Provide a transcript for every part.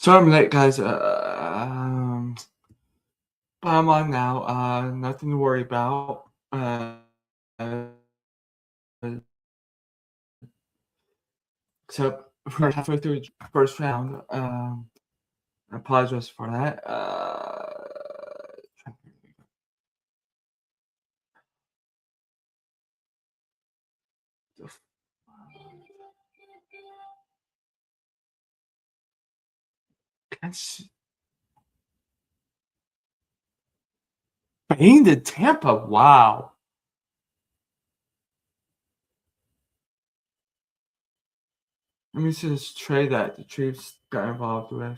Sorry I'm late, guys. But I'm on now. Nothing to worry about. Except we're halfway through the first round. I apologize for that. Spain to Tampa. Wow. Let me see this trade that the Chiefs got involved with.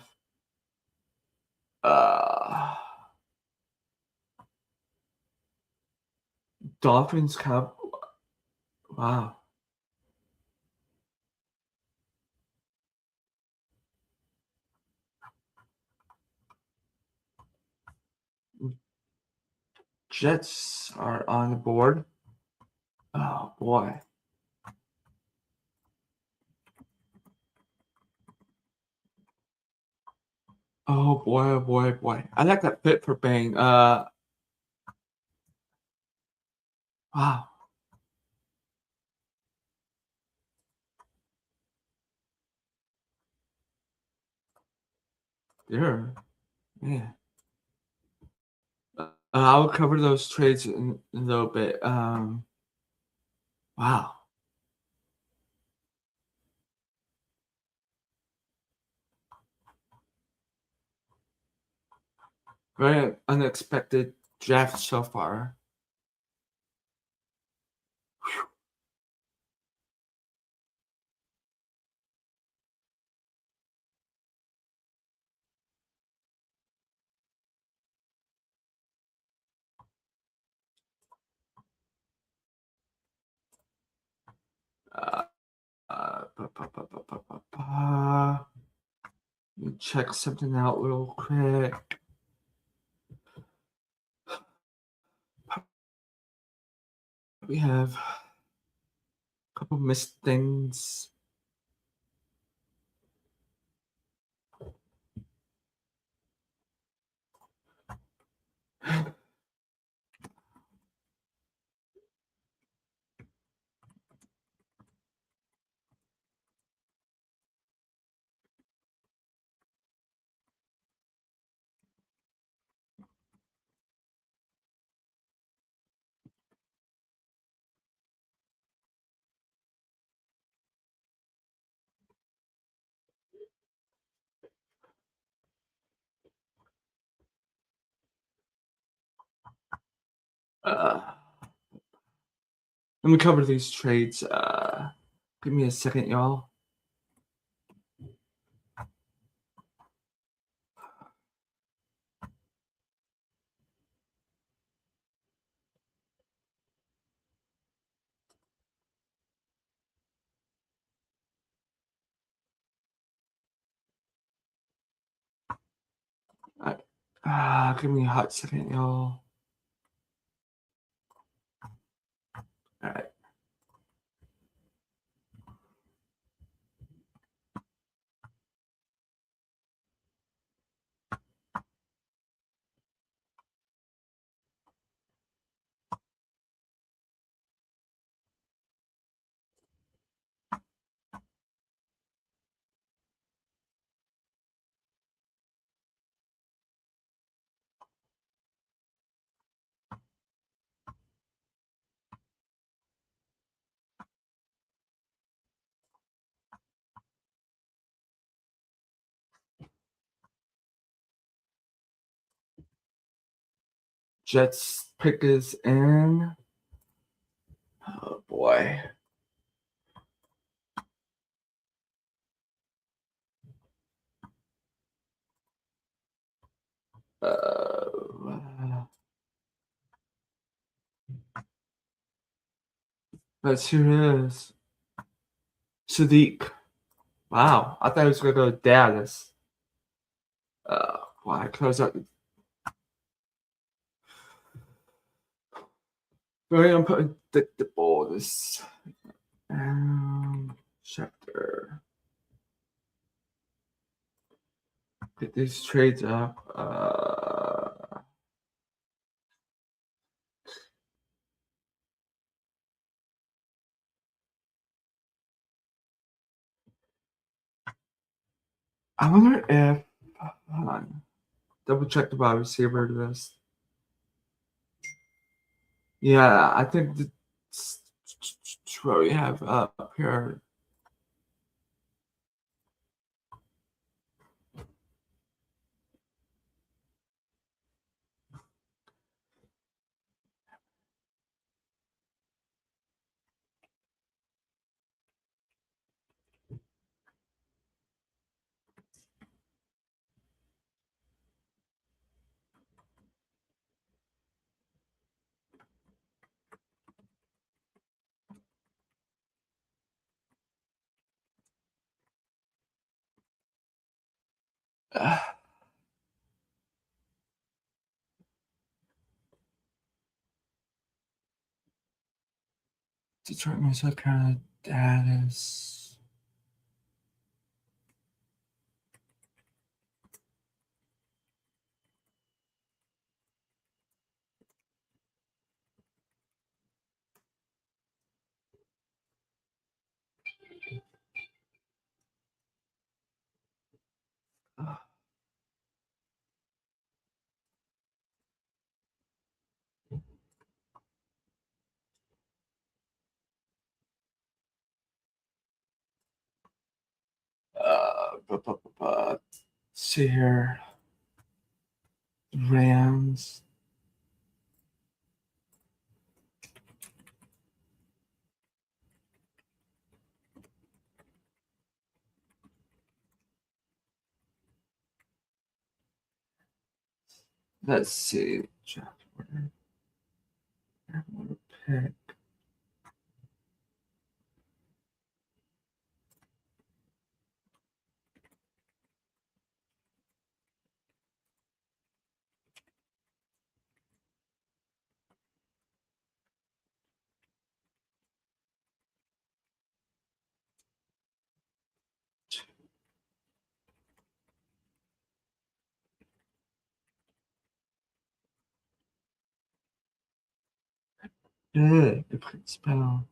Uh, Dolphins Cup. Wow. Jets are on the board. Oh boy. Oh boy, oh boy, oh boy. I like that fit for Bane. Wow. Yeah. Yeah. I'll cover those trades in a little bit. Wow. Very unexpected draft so far. Uh, Let me check something out real quick. We have a couple missed things. Uh, Let me cover these trades. Give me a second, y'all. Give me a hot second, y'all. All right. Jets pick is in. Oh boy. Let's see who it is. Sadiq. Wow. I thought he was going to go Dallas. Why close out? Very unpredictable. This chapter. Get these trades up. I wonder if hold on. Double check the wide receiver list. Yeah, I think that's what we have up here. Detroit North Carolina status. Let's see here. Rams. Let's see. Draft order. Pick. Le principal.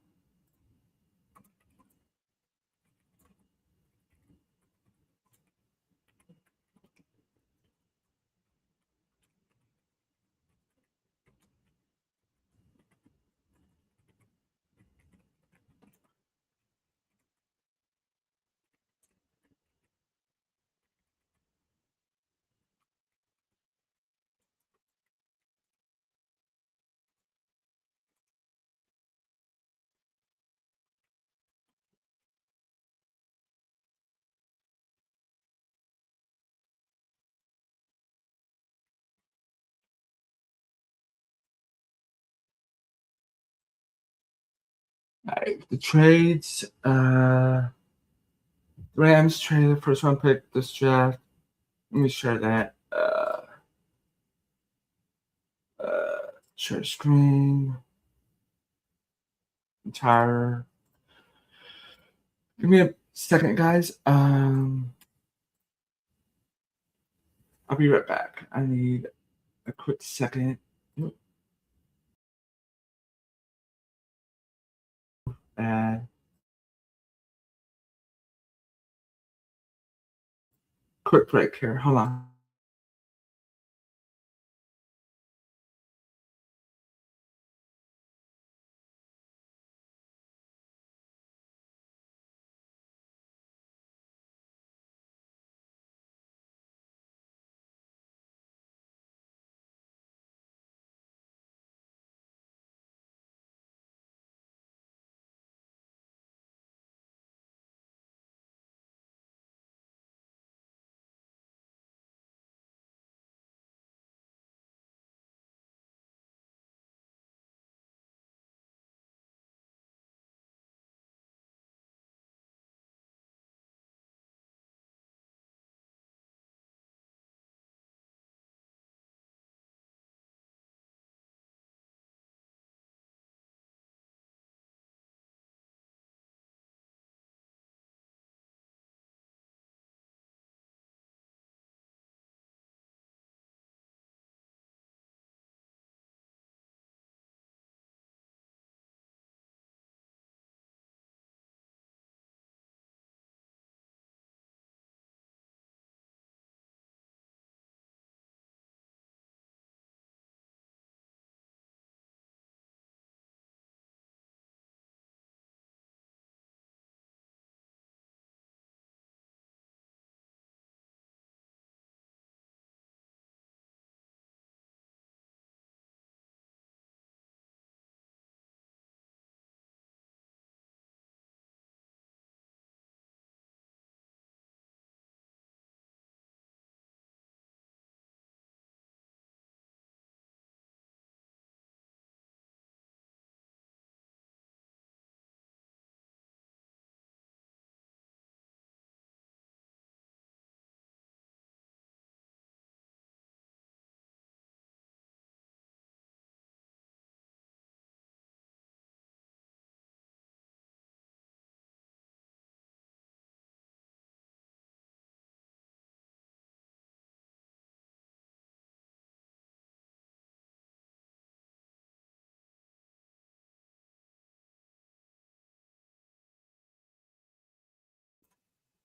All right, the trades. Rams traded the first round pick this draft. Let me share that. Share screen. Entire. Give me a second, guys. I'll be right back. I need a quick second. Quick break here. Hold on.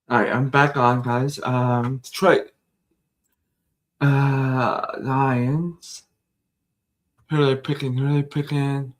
All right, I'm back on, guys. Detroit Lions. Who are they picking? Who are they picking?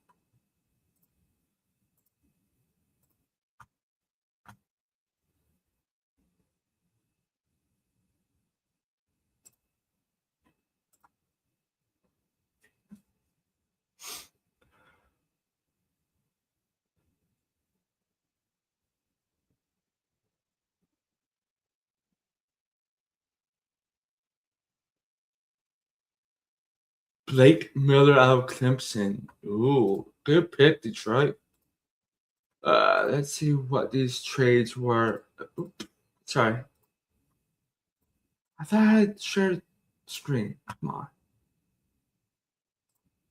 Blake Miller out of Clemson. Ooh, good pick, Detroit. Let's see what these trades were. Oops, sorry. I thought I had shared screen. Come on.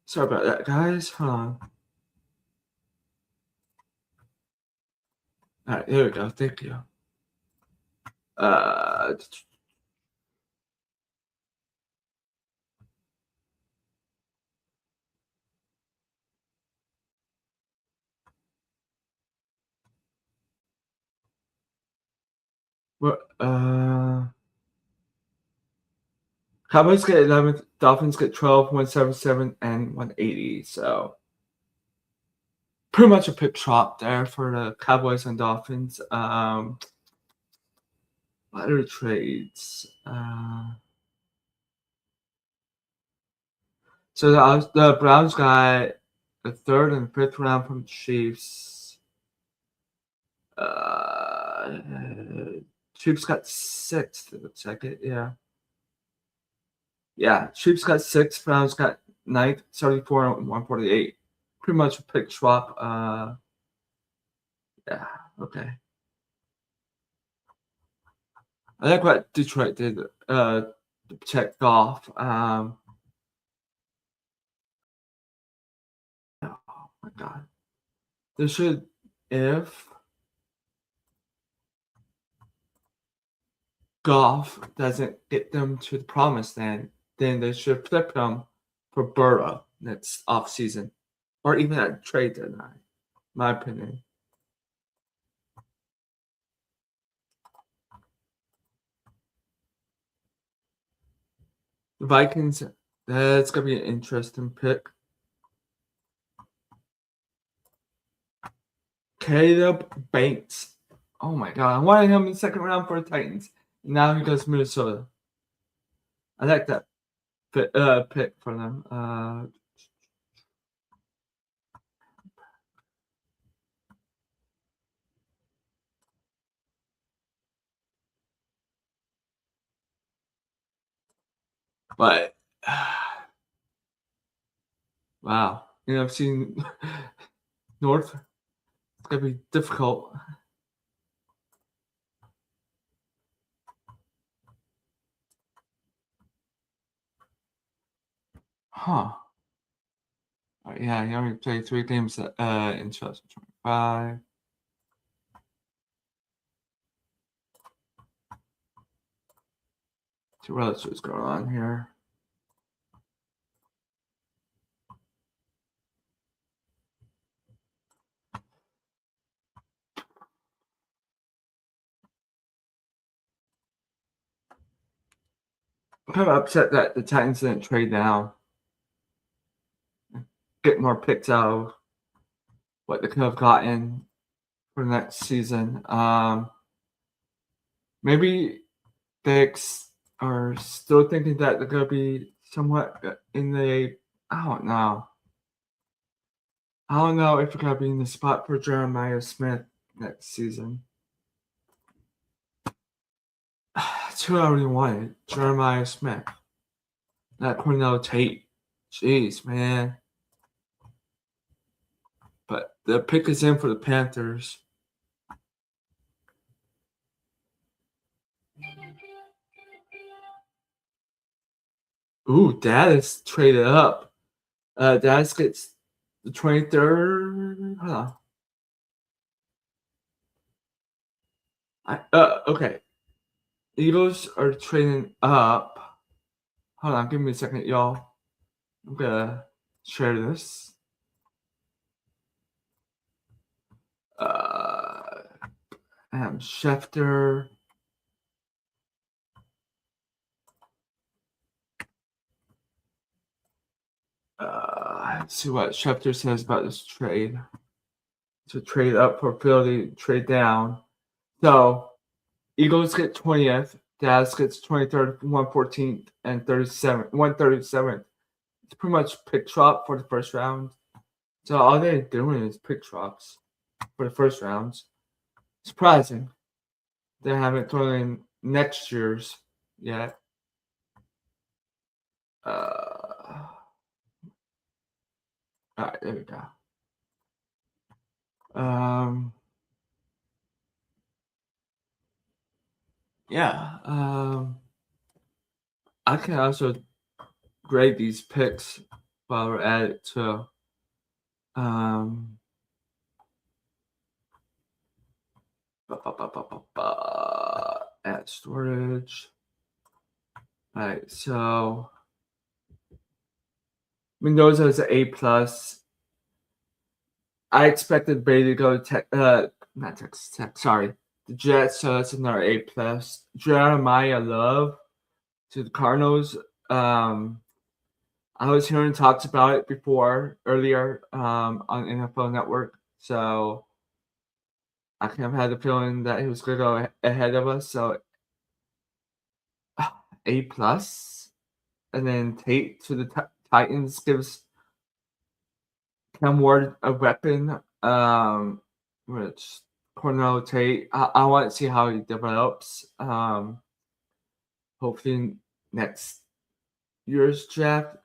Sorry about that, guys. Hold on. All right, there we go. Thank you. Uh, what? Cowboys get 11th, Dolphins get 12, 177, and 180. So pretty much a pick swap there for the Cowboys and Dolphins. Other trades. So the Browns got the 3rd and 5th round from the Chiefs. Chiefs got 6th. It looks like it. Yeah. Yeah. Chiefs got 6th. Browns got 9th, 74 and 148. Pretty much a pick swap. Yeah. Okay. I like what Detroit did to protect Goff. Oh my God. They should, if Goff doesn't get them to the promised land, then they should flip him for Burrow next offseason. Or even at trade deadline, my opinion. The Vikings, that's going to be an interesting pick. Caleb Banks. Oh my God. I wanted him in the 2nd round for the Titans. Now he goes to Minnesota. I like that pick for them. But wow, I've seen North. It's gonna be difficult. Huh. Yeah, he only played 3 games in 2025. So what else was going on here? I'm kind of upset that the Titans didn't trade down. Get more picks out of what they could have gotten for next season. Maybe they are still thinking that they're going to be somewhat in the. I don't know. I don't know if we're going to be in the spot for Jeremiah Smith next season. That's who I really wanted. Jeremiah Smith. Not Cornell Tate. Jeez, man. But the pick is in for the Panthers. Ooh, Dallas traded up. Dallas gets the 23rd. Hold on. Okay. Eagles are trading up. Hold on, give me a second, y'all. I'm gonna share this. Schefter. Let's see what Schefter says about this trade. So trade up for Philly, trade down. So Eagles get 20th, Dallas gets 23rd, 114th, and 137th. It's pretty much pick drop for the first round. So all they're doing is pick drops for the first rounds. Surprising. They haven't thrown in next year's yet. All right, there we go. Yeah. I can also grade these picks while we're at it too. Add storage. All right, so Mendoza is an A plus. I expected Brady to go to not Texas Tech, sorry, the Jets, so that's another A plus. Jeremiah Love to the Cardinals. I was hearing talks about it earlier on NFL Network, so I kind of had the feeling that he was going to go ahead of us. So A plus, and then Tate to the Titans gives Cam Ward a weapon. Which Cornell Tate, I want to see how he develops. Hopefully next year's draft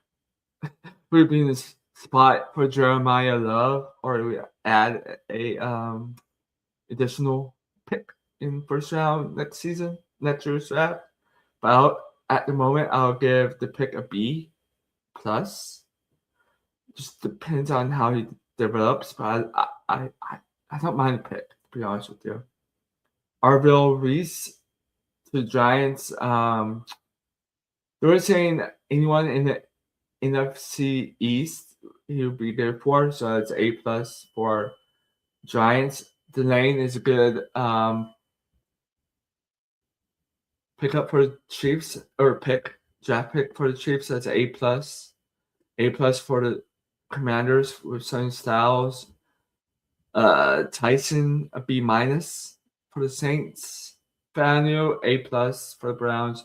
we'll be in this spot for Jeremiah Love, or we add a additional pick in first round next year's draft. But at the moment, I'll give the pick a B plus. Just depends on how he develops, but I don't mind the pick, to be honest with you. Arville Reese to the Giants. They were saying anyone in the NFC East he would be good for, so it's A plus for Giants. Delane is a good pickup for the Chiefs, or draft pick for the Chiefs. That's A plus. A plus for the Commanders with Sonny Styles. Tyson a B minus for the Saints. Fanu A plus for the Browns.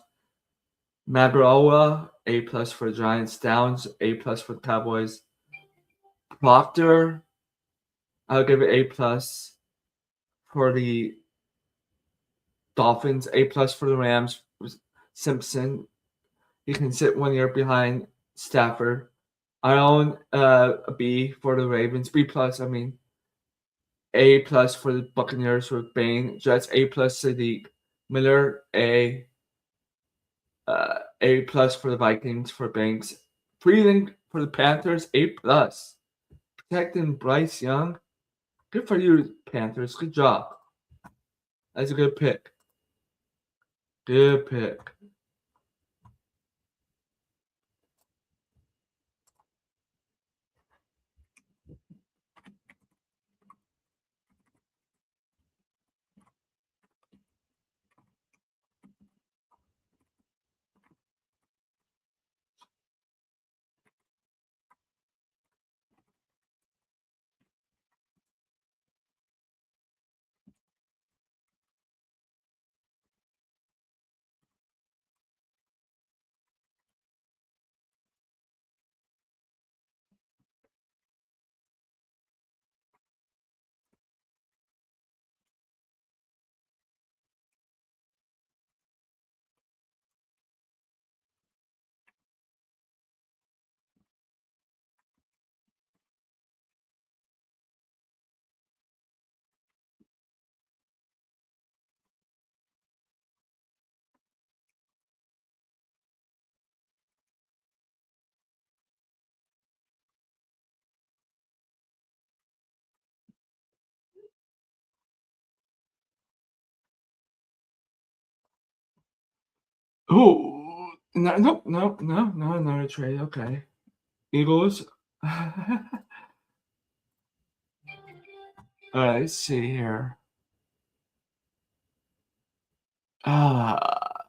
Mabaroa A plus for the Giants. Downs A plus for the Cowboys. Proctor, I'll give it A plus for the Dolphins. A plus for the Rams. Simpson, he can sit 1 year behind Stafford. I own a B for the Ravens. B plus, I mean. A plus for the Buccaneers with Bain. Jets A plus Sadiq. Miller A. A plus for the Vikings for Banks. Freeling for the Panthers A plus. Protecting Bryce Young. Good for you, Panthers. Good job. That's a good pick. Good pick. Oh, no, another trade. Okay. Eagles. All right, let's see here. I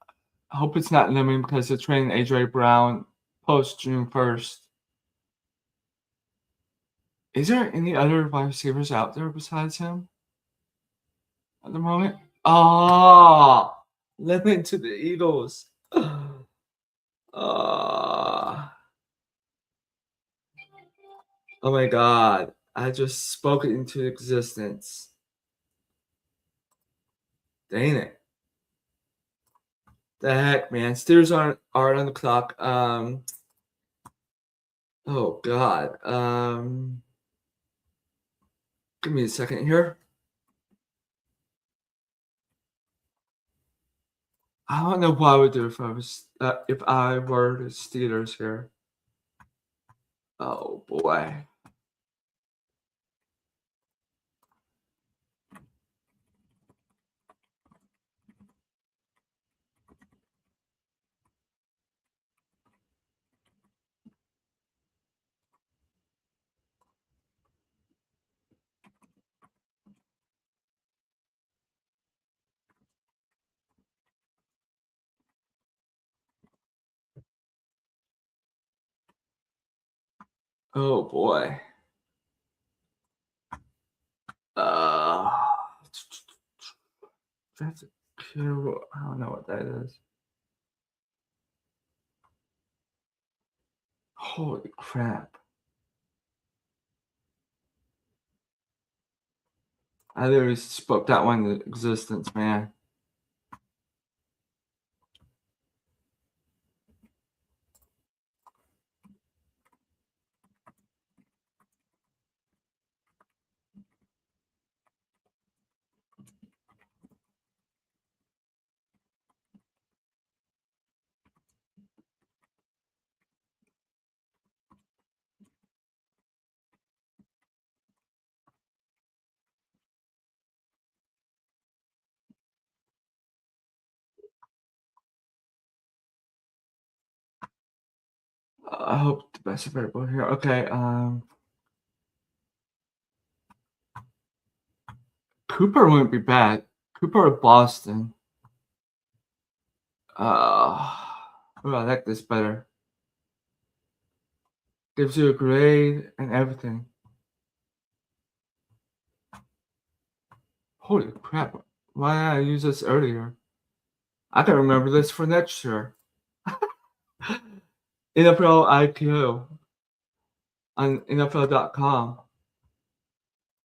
hope it's not limiting because they're trading AJ Brown post June 1st. Is there any other wide receivers out there besides him at the moment? Ah, limit to the Eagles. Ah, oh my God. I just spoke it into existence. Dang it. The heck, man. Steelers are on the clock. Oh God. Give me a second here. I don't know what I would do if I were the Steelers here. Oh boy. Oh boy. Uh, that's a cool. I don't know what that is. Holy crap. I literally spoke that one into existence, man. I hope the best available here. Okay, Cooper wouldn't be bad. Cooper of Boston. Uh, oh, I like this better. Gives you a grade and everything. Holy crap. Why did I use this earlier? I can remember this for next year. NFL IPO on NFL.com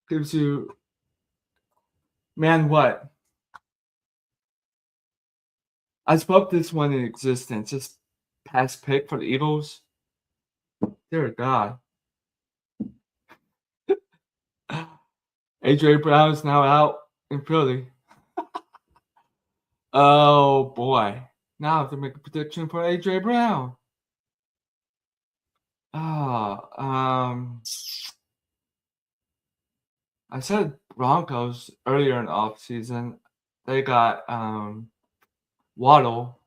gives you, man, what? I spoke this one in existence. Just past pick for the Eagles. Dear God. AJ Brown is now out in Philly. Oh boy. Now I have to make a prediction for AJ Brown. I said Broncos earlier in the offseason. They got Waddle.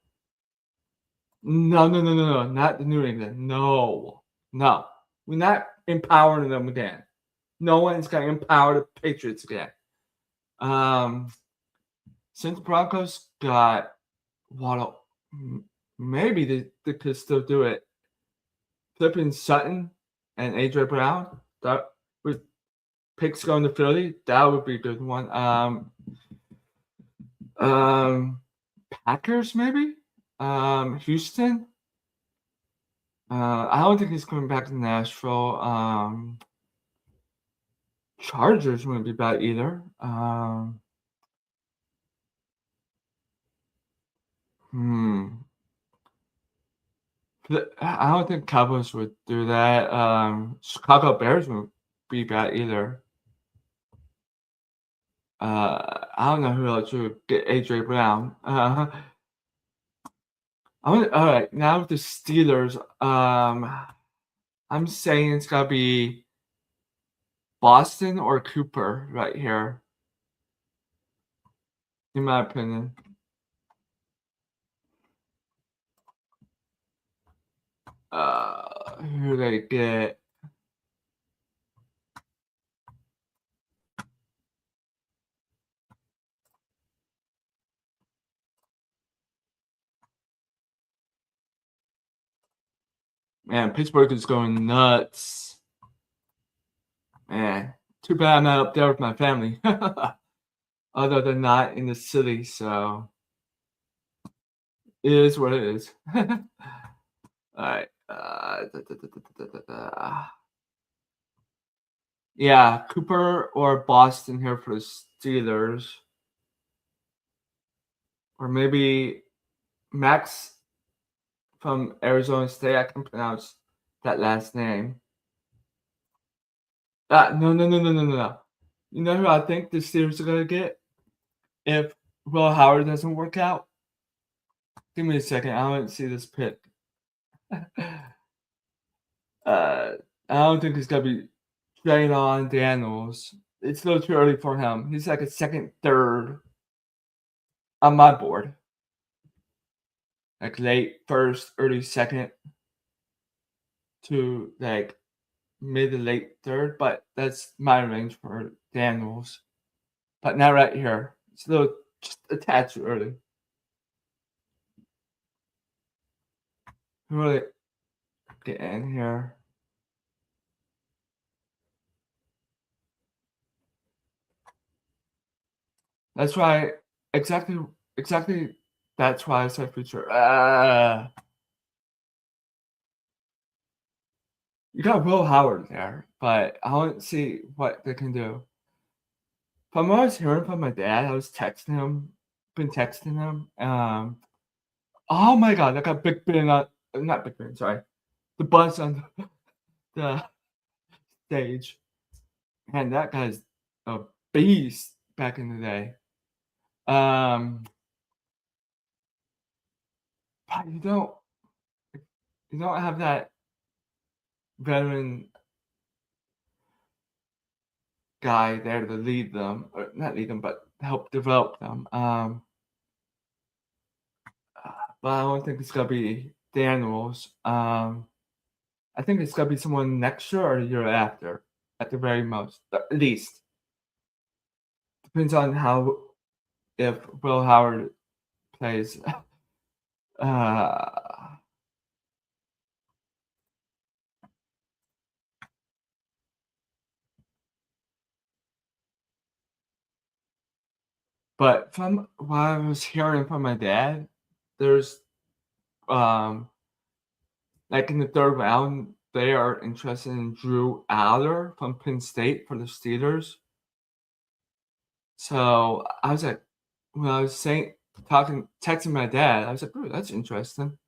No, not the New England. No. We're not empowering them again. No one's gonna empower the Patriots again. Since Broncos got Waddle, maybe they could still do it. Flipping Sutton and AJ Brown, that with picks going to Philly, that would be a good one. Packers maybe. Houston. I don't think he's coming back to Nashville. Chargers wouldn't be bad either. Hmm. I don't think Cowboys would do that. Chicago Bears wouldn't be bad either. I don't know who else would get AJ Brown. All right, now with the Steelers, I'm saying it's gotta be Boston or Cooper right here, in my opinion. Who they get? Man, Pittsburgh is going nuts. Man, too bad I'm not up there with my family. Other than not in the city, so it is what it is. Alright. Yeah, Cooper or Boston here for the Steelers. Or maybe Max from Arizona State. I can pronounce that last name. No. You know who I think the Steelers are gonna get if Will Howard doesn't work out? Give me a second. I don't see this pick. I don't think it's gonna be Jalen Daniels. It's still too early for him. He's like a second, third on my board. Like late first, early second to like mid to late third, but that's my range for Daniels. But not right here. It's a little just a tad too early. Really get in here. That's why exactly that's why I said future. You got Will Howard there, but I don't see what they can do. From what I was hearing from my dad, I was texting him, been texting him. Oh my god, I got Big Ben on, not Big Ben, sorry, the bus on the stage, and that guy's a beast back in the day. But you don't have that veteran guy there to lead them, or not lead them, but help develop them. But I don't think it's gonna be Daniels. I think it's gonna be someone next year or the year after, at the very most, at least. Depends on how if Will Howard plays. Uh, but from what I was hearing from my dad, there's like in the third round, they are interested in Drew Aller from Penn State for the Steelers. So I was like, when I was texting my dad, I was like, "Oh, that's interesting."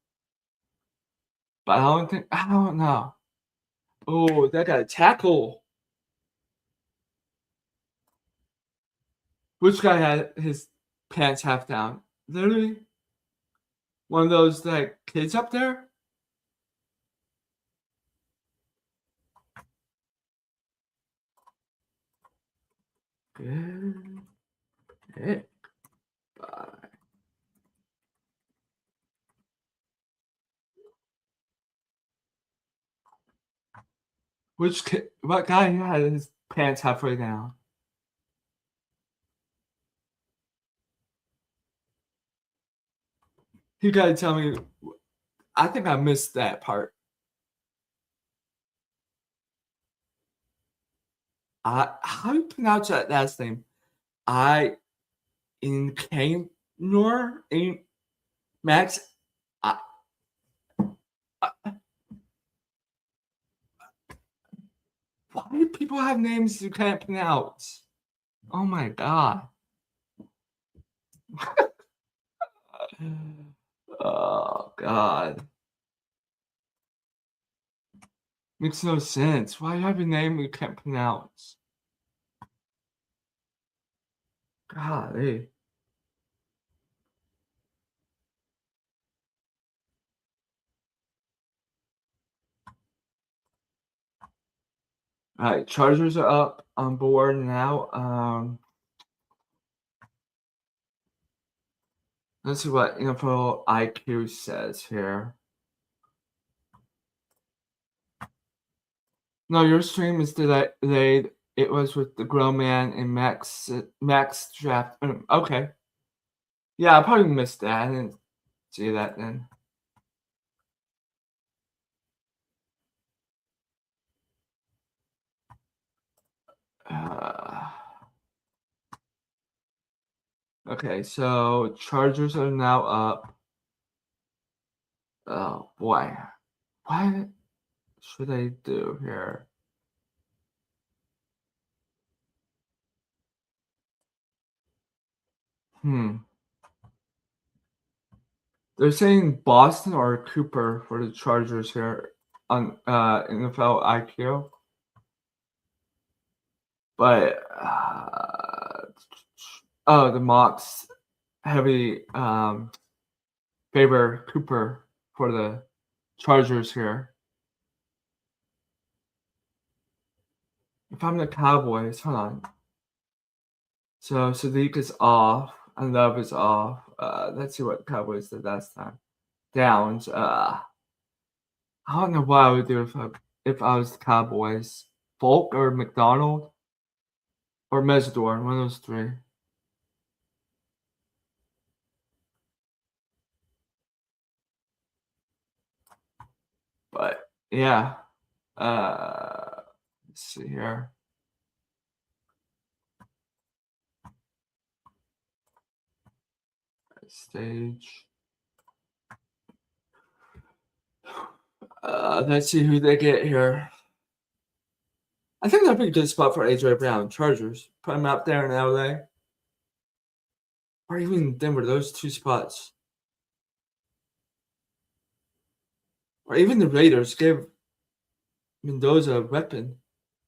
But I don't know. Oh, that got a tackle. Which guy had his pants half down? Literally, one of those like kids up there. Good. Bye. Which kid? What guy had his pants halfway down? You gotta tell me. I think I missed that part. How do you pronounce that last name? I in Nor in Max. I, I, why do people have names you can't pronounce? Oh my god. Oh god. Makes no sense. Why have a name you can't pronounce? Golly. All right, Chargers are up on board now. Let's see what NFL IQ says here. No, your stream is delayed. It was with the grown man and Max draft. Okay. Yeah, I probably missed that. I didn't see that then. Okay, so Chargers are now up. Oh boy. What should I do here? They're saying Boston or Cooper for the Chargers here on NFL IQ. But oh, the mocks heavy favor Cooper for the Chargers here. If I'm the Cowboys, hold on. So Sadiq is off and Love is off. Let's see what the Cowboys did last time. Downs. I don't know what I would do if I was the Cowboys. Folk or McDonald or Mesidor, one of those three. But yeah. Let's see here. Stage. Let's see who they get here. I think that'd be a good spot for AJ Brown. Chargers. Put him out there in LA. Or even Denver, those two spots. Or even the Raiders. Give Mendoza a weapon.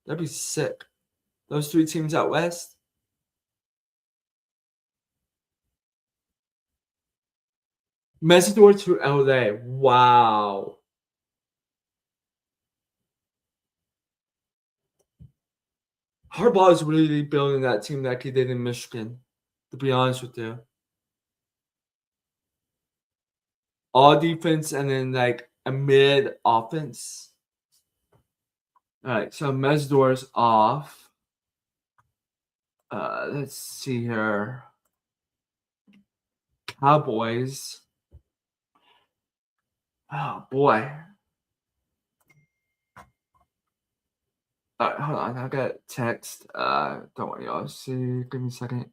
That'd be sick. Those three teams out west. Mesidor to LA. Wow. Harbaugh is really building that team like he did in Michigan, to be honest with you. All defense and then like a mid offense. All right, so Mesidor's off. Let's see here. Cowboys. Oh boy. All right, hold on. I got text. Don't worry, y'all. See, give me a second.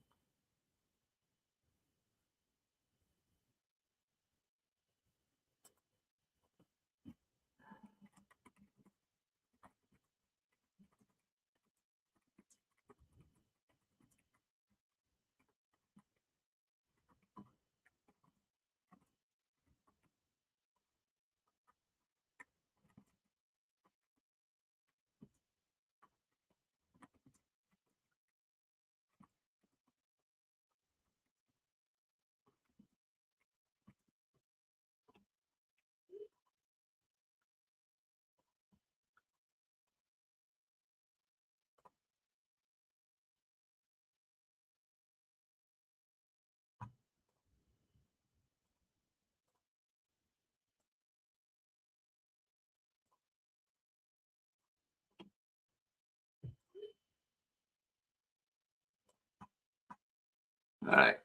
All right.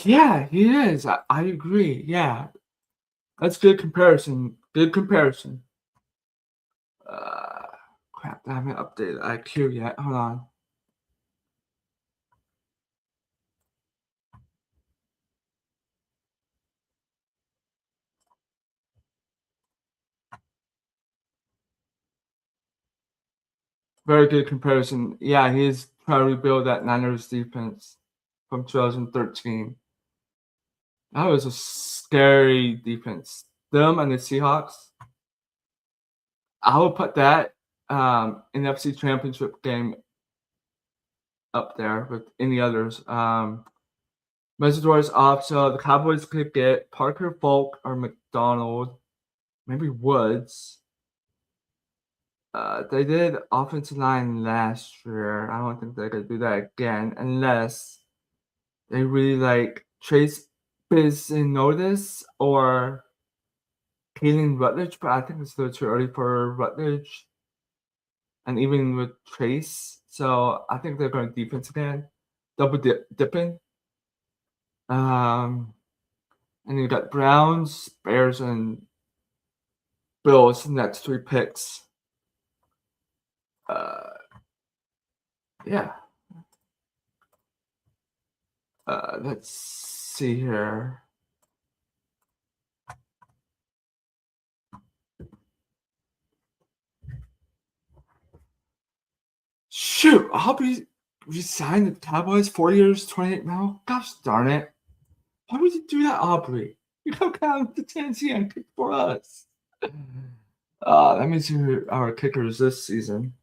Yeah, he is. I agree. Yeah, that's good comparison. Good comparison. Uh, Crap. I haven't updated IQ yet. Hold on. Very good comparison. Yeah, he's trying to rebuild that Niners defense from 2013. That was a scary defense. Them and the Seahawks. I would put that NFC Championship game up there with any others. Mesidor's off, so the Cowboys could get Parker Folk or McDonald, maybe Woods. They did offensive line last year. I don't think they could do that again unless they really like Trace Notice or Kalen Rutledge, but I think it's still too early for Rutledge. And even with Trace, so I think they're going defense again, double dipping. And you got Browns, Bears, and Bills the next 3 picks. Yeah. Let's see here. Shoot, Aubrey resigned the Cowboys 4 years, 28 mil. Gosh darn it. Why would you do that, Aubrey? You could have the Tennessee and kick for us. Let me see who our kickers this season.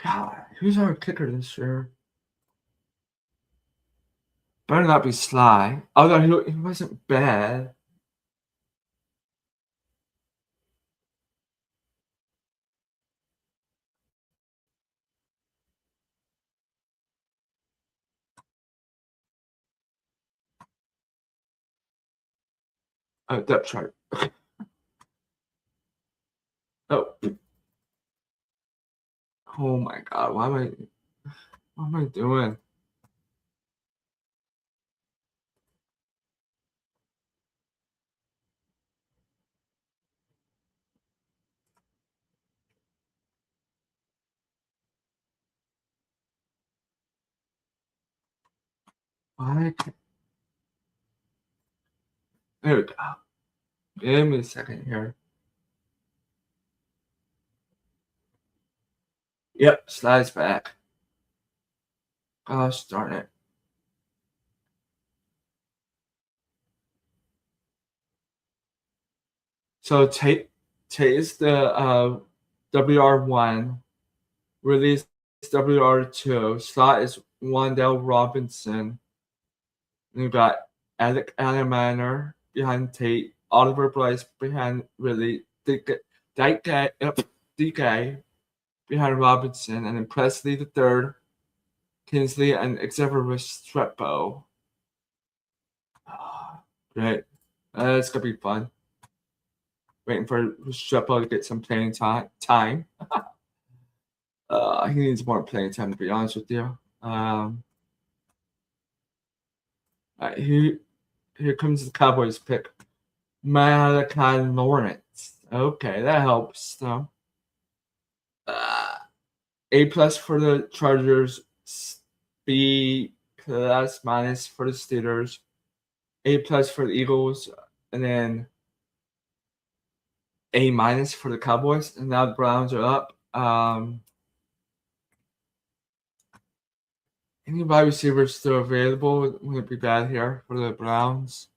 God, who's our kicker this year? Better not be Sly. Although he wasn't bad. Depth chart. Oh. Oh my god, what am I doing? Why? There we go. Give me a second here. Yep, Sly's back. Gosh darn it. So Tate is the WR1, release WR2. Slot is Wandale Robinson. And you got Alec Alemander behind Tate, Oliver Bryce behind Ridley, DK behind Robinson, and then Presley the third, Kinsley, and Xavier Restrepo. Great. It's gonna be fun. Waiting for Restrepo to get some playing time. He needs more playing time, to be honest with you. Here comes the Cowboys pick. Malachi Lawrence. Okay, that helps though. A plus for the Chargers, B plus minus for the Steelers, A plus for the Eagles, and then A minus for the Cowboys. And now the Browns are up. Any wide receivers still available? Wouldn't be bad here for the Browns.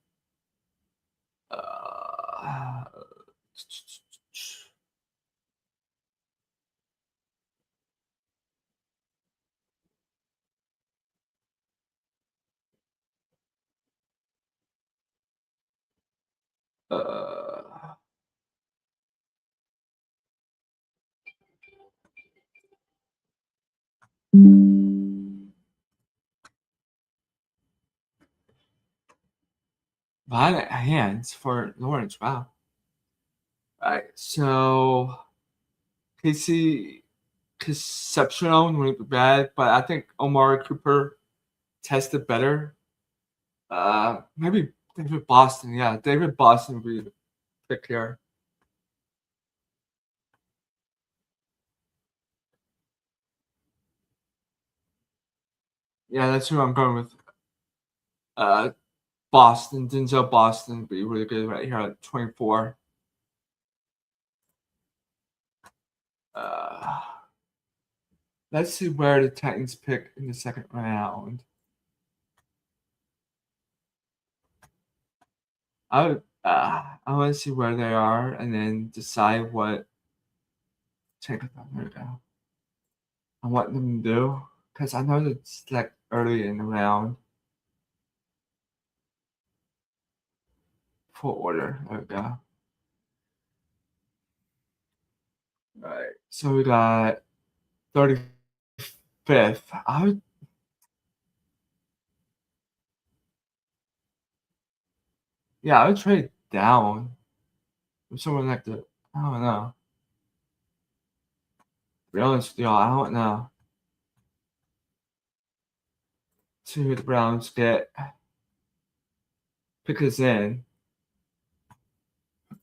Violent hands for Lawrence. Wow. All right, so Casey Concepcion wouldn't be bad, but I think Omar Cooper tested better. Maybe David Boston. Yeah, David Boston would be the pick here. Yeah, that's who I'm going with. Boston, Denzel Boston would be really good right here at 24. Let's see where the Titans pick in the second round. I want to see where they are and then decide what take there we go. I want them to do because I know it's like early in the round. Full order. There we go. All right. So we got 35th. I would trade down with someone like the I don't know. To be honest with y'all, I don't know. see who the Browns get. Pick us in.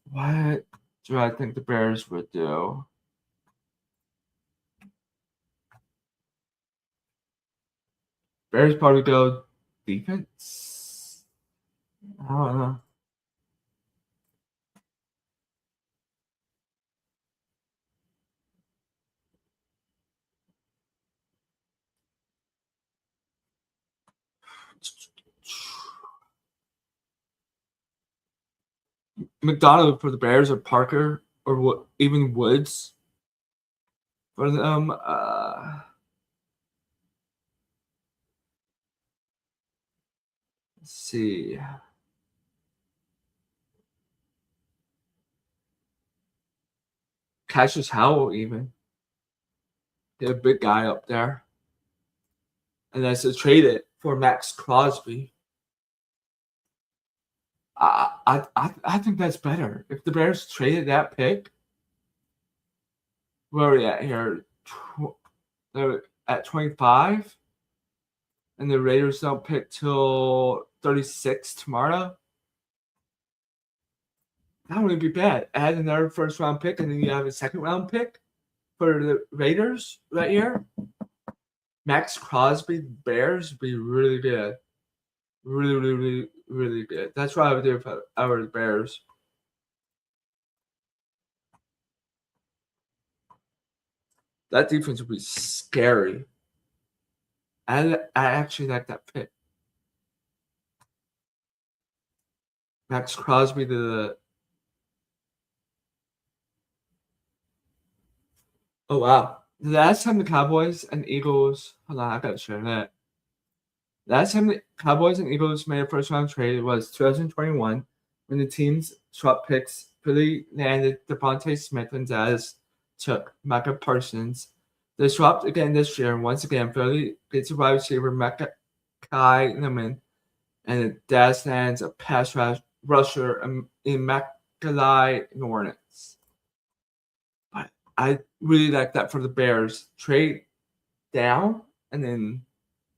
What do I think the Bears would do? Bears probably go defense. I don't know. McDonald for the Bears or Parker or even Woods for them. Let's see. Cassius Howell even. They're a big guy up there. And that's to trade it for Max Crosby. I think that's better. If the Bears traded that pick, where are we at here? They're at 25, and the Raiders don't pick till 36 tomorrow. That wouldn't be bad. Add another first round pick, and then you have a second round pick for the Raiders right here. Max Crosby, Bears would be really good. Really good. That's what I would do if I were the Bears. That defense would be scary. I actually like that pick. Max Crosby to the. Oh, wow. The last time the Cowboys and Eagles. Hold on, I gotta share that. Last time the Cowboys and Eagles made a first round trade was 2021 when the teams swapped picks. Philly landed Devontae Smith and Dallas took Micah Parsons. They swapped again this year, and once again, Philly gets a wide receiver, Micah Newman, and Dallas lands a pass rusher in Mackay Lawrence. But I really like that for the Bears. Trade down and then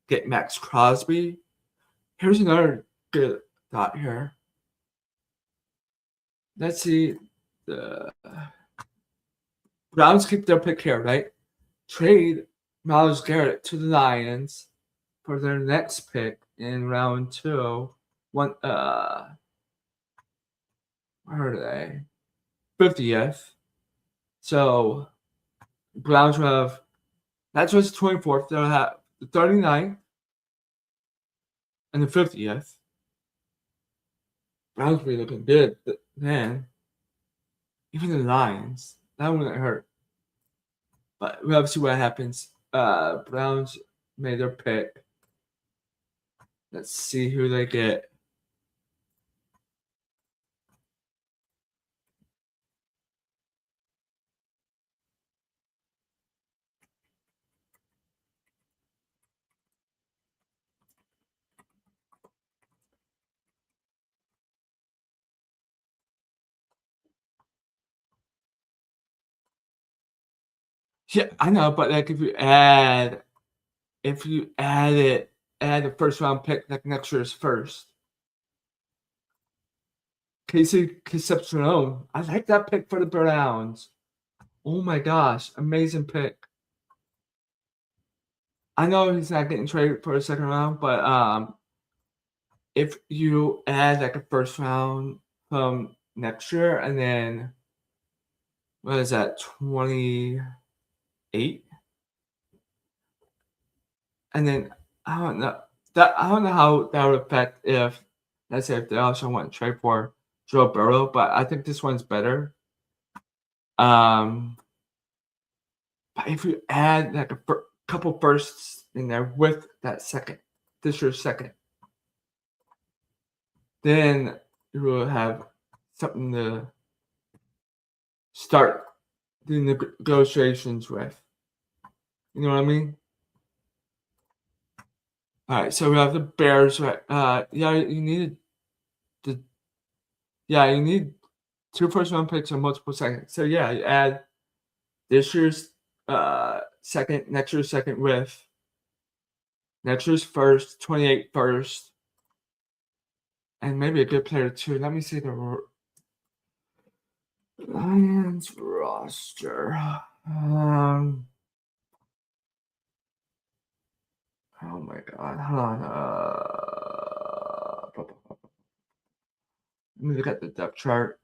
get Max Crosby. Here's another good thought here. Let's see. The Browns keep their pick here, right? Trade Myles Garrett to the Lions for their next pick in round 2. Where are they? 50th. So Browns will have, that's just 24th. They'll have the 39th and the 50th. Browns will be looking good, but man, even the Lions, that wouldn't hurt. But we'll have to see what happens. Browns made their pick. Let's see who they get. Yeah, I know, but like if you add the first round pick like next year's first. Casey Concepcion. I like that pick for the Browns. Oh my gosh, amazing pick. I know he's not getting traded for a second round, but if you add like a first round from next year and then what is that, 28? And then I don't know how that would affect if, let's say, if they also want to trade for Joe Burrow, but I think this one's better. But if you add like a couple bursts in there with that this year's second, then you will have something to start the negotiations with. You know what I mean? All right, so we have the Bears. Right? You need 2 first round picks and multiple seconds. So yeah, you add this year's second, next year's second with Next year's first, 28 first. And maybe a good player too. Let me see the Lions roster. Oh my god, hold on. Let me look at the depth chart.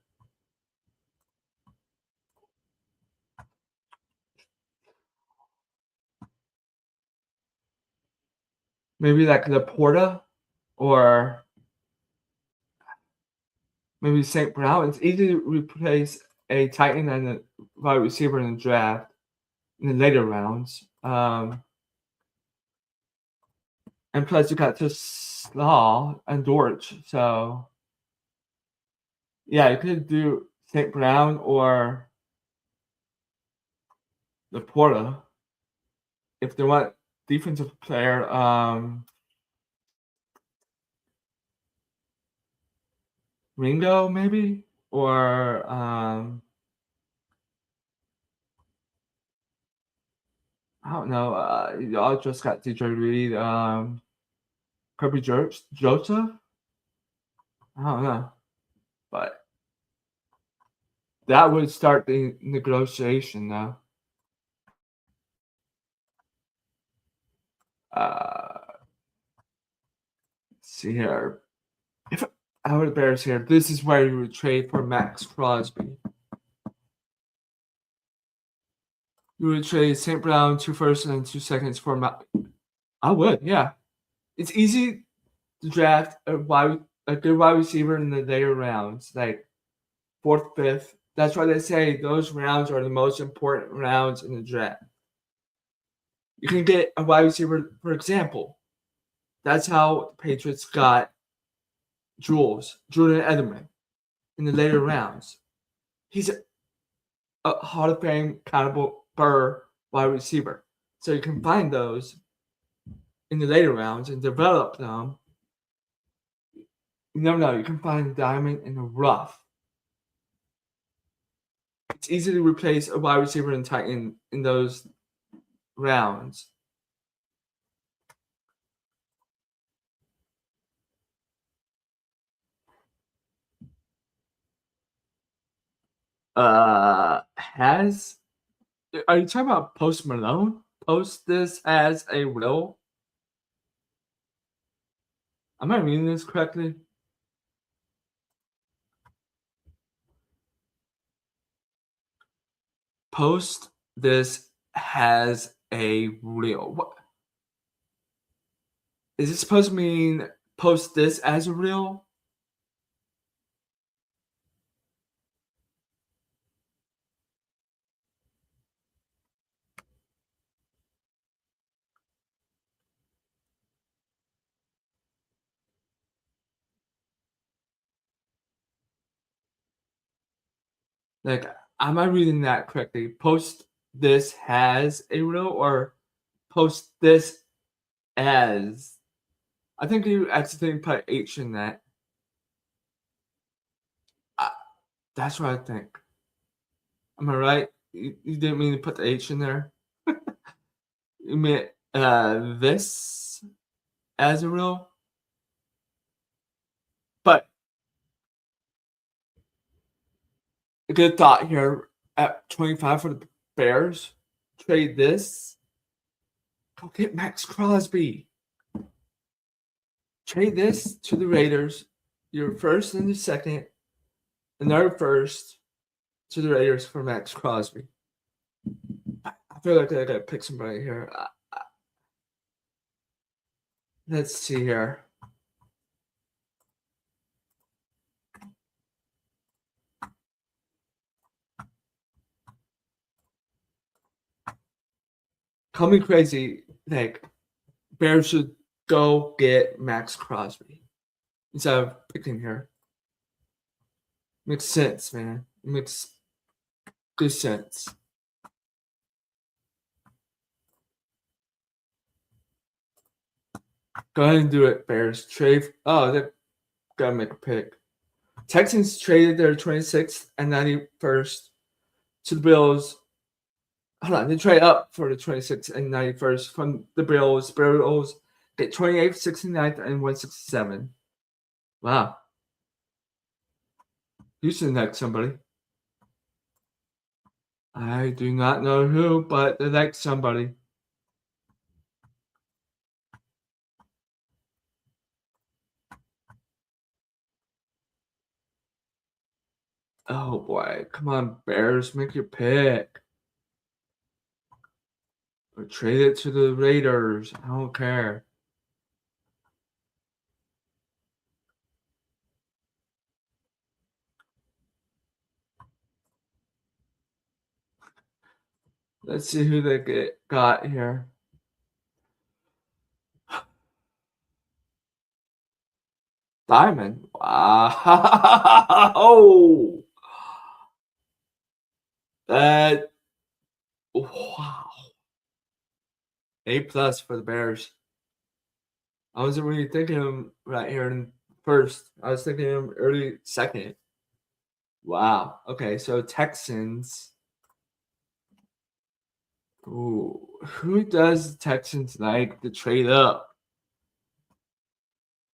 Maybe like Laporta or maybe St. Brown. It's easy to replace a tight end and a wide receiver in the draft in the later rounds. And plus, you got just Slaw and Dortch. So, yeah, you could do St. Brown or Laporta if they want defensive player. Ringo, maybe? Or I don't know. Y'all just got DJ Reed. Kirby Joseph? I don't know. But that would start the negotiation now. Let's see here. If I were the Bears here, this is where you would trade for Max Crosby. You would trade St. Brown 2 firsts and 2 seconds for I would, yeah. It's easy to draft a good wide receiver in the later rounds, like 4th, 5th. That's why they say those rounds are the most important rounds in the draft. You can get a wide receiver, for example. That's how the Patriots got Julian Edelman in the later rounds. He's a Hall of Fame caliber wide receiver. So you can find those in the later rounds and develop them. You never know. You can find a diamond in the rough. It's easy to replace a wide receiver and tight end in those rounds. Are you talking about Post Malone? Post this as a will? Am I reading this correctly? Post this has a reel. What is it supposed to mean? Post this as a reel? Like, am I reading that correctly? Post this has a reel or post this as? I think you accidentally put H in that. That's what I think. Am I right? You didn't mean to put the H in there? You meant this as a reel? But a good thought here at 25 for the Bears. Trade this. Go get Max Crosby. Trade this to the Raiders. Your first and the second. Another first to the Raiders for Max Crosby. I feel like I gotta pick somebody here. Let's see here. Call me crazy. Like, Bears should go get Max Crosby instead of picking here. Makes sense, man. It makes good sense. Go ahead and do it, Bears. Trade. Oh, they gotta make a pick. Texans traded their 26th and 91st to the Bills. Hold on, they trade up for the 26th and 91st from the Bills. Bills Get 28th, 69th, and 167. Wow. Houston next somebody. I do not know who, but they like somebody. Oh boy. Come on, Bears, make your pick. Or trade it to the Raiders. I don't care. Let's see who they got here. Diamond. Wow. Oh. That. Wow. A+ for the Bears. I wasn't really thinking him right here in first. I was thinking him early second. Wow. Okay, so Texans. Ooh, who does the Texans like to trade up?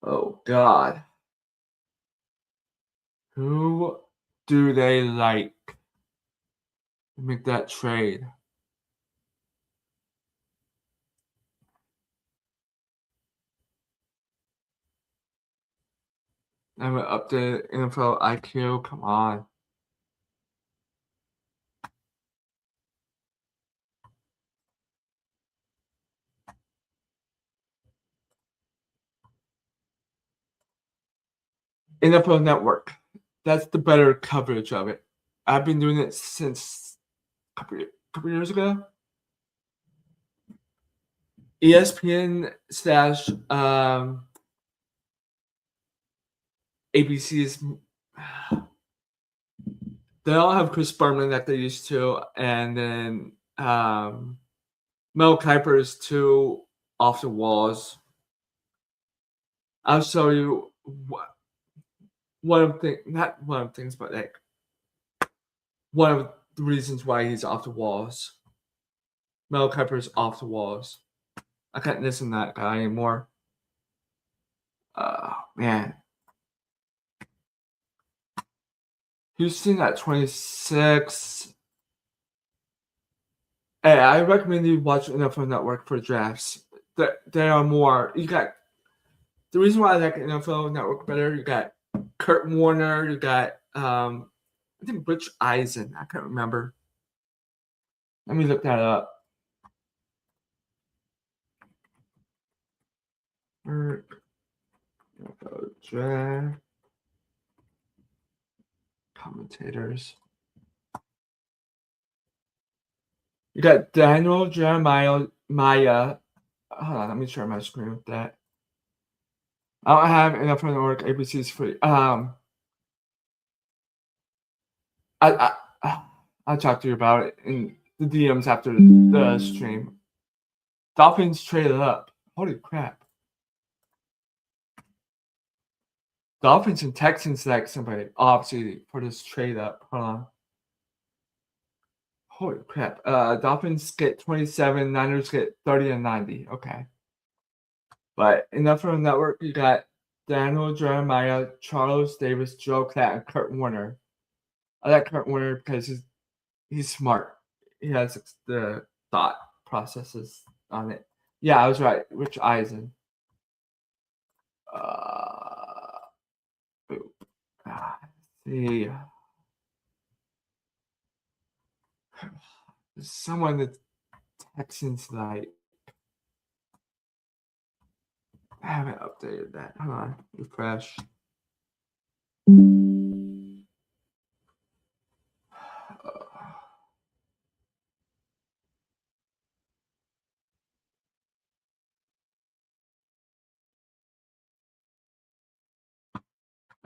Oh God. Who do they like to make that trade? I'm gonna update NFL IQ. Come on. NFL Network. That's the better coverage of it. I've been doing it since a couple years ago. ESPN slash ABC's. They all have Chris Berman that they used to, and then Mel Kiper's too off the walls. I'll show you one of the not one of the things, but like one of the reasons why he's off the walls. Mel Kiper's off the walls. I can't listen to that guy anymore. Man. Houston at 26. Hey, I recommend you watch NFL Network for drafts. There are more. You got the reason why I like NFL Network better. You got Kurt Warner. You got I think Rich Eisen. I can't remember. Let me look that up. Draft commentators. You got Daniel Jeremiah. Hold on, let me share my screen with that. I don't have enough for the work. ABC's free. I'll talk to you about it in the DMs after the stream. Dolphins traded up. Holy crap. Dolphins and Texans like somebody, obviously, for this trade up. Hold on. Holy crap. Dolphins get 27, Niners get 30 and 90. Okay. But enough from the network, you got Daniel Jeremiah, Charles Davis, Joe Klatt, and Kurt Warner. I like Kurt Warner because he's smart. He has the thought processes on it. Yeah, I was right. Rich Eisen. See. Someone that Texans like. I haven't updated that. Hold on. Refresh.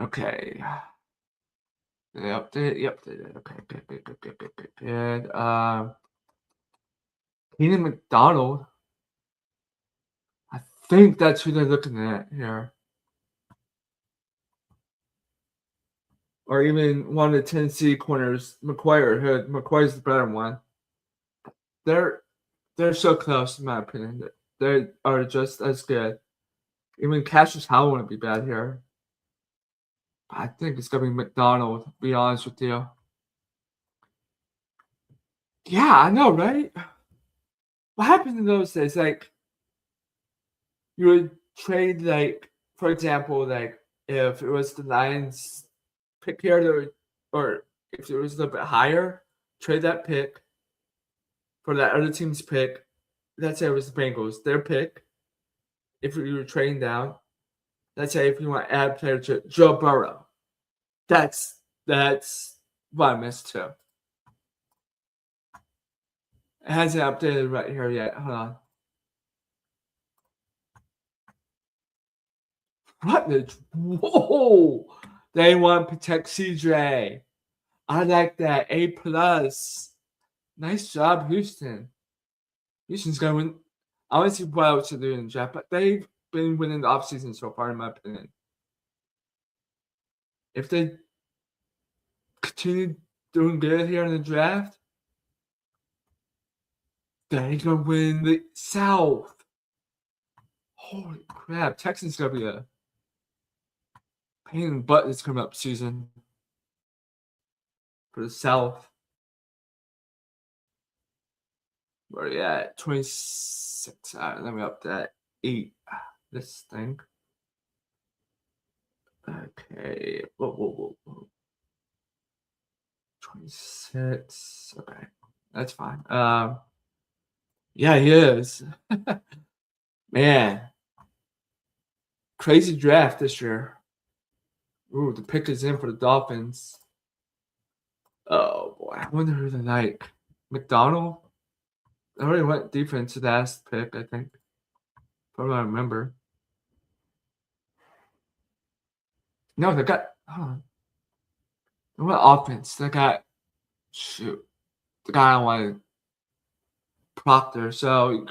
Okay. Did I update? Yep, they did. Okay, good. Keenan McDonald. I think that's who they're looking at here. Or even one of the Tennessee corners, McCoy or Hood. McCoy's the better one. They're so close, in my opinion. They are just as good. Even Cassius Howell wouldn't be bad here. I think it's gonna be McDonald, to be honest with you. Yeah, I know, right? What happened in those days? Like, you would trade, like, for example, like, if it was the Lions pick here, or if it was a little bit higher, trade that pick for that other team's pick. Let's say it was the Bengals, their pick. If you were trading down, let's say if you want to add a player to Joe Burrow, that's what I missed too. It hasn't updated right here yet. Hold on. What the? Whoa! They want to protect CJ. I like that. A plus. Nice job, Houston. Houston's gonna win. I want to see what else to do in the draft, but they've been winning the offseason so far, in my opinion. If they continue doing good here in the draft, they're gonna win the South. Holy crap! Texans gonna be a pain in the butt this coming up season for the South. Where are you at? 26. All right, let me up that 8. This thing. Okay. Whoa. 26. Okay. That's fine. Yeah, he is. Man. Crazy draft this year. Ooh, the pick is in for the Dolphins. Oh boy. I wonder who they like. McDonald? I already went defense to the last pick, I think. From what I remember. No, they got they went offense. They got the guy I wanted, Proctor. So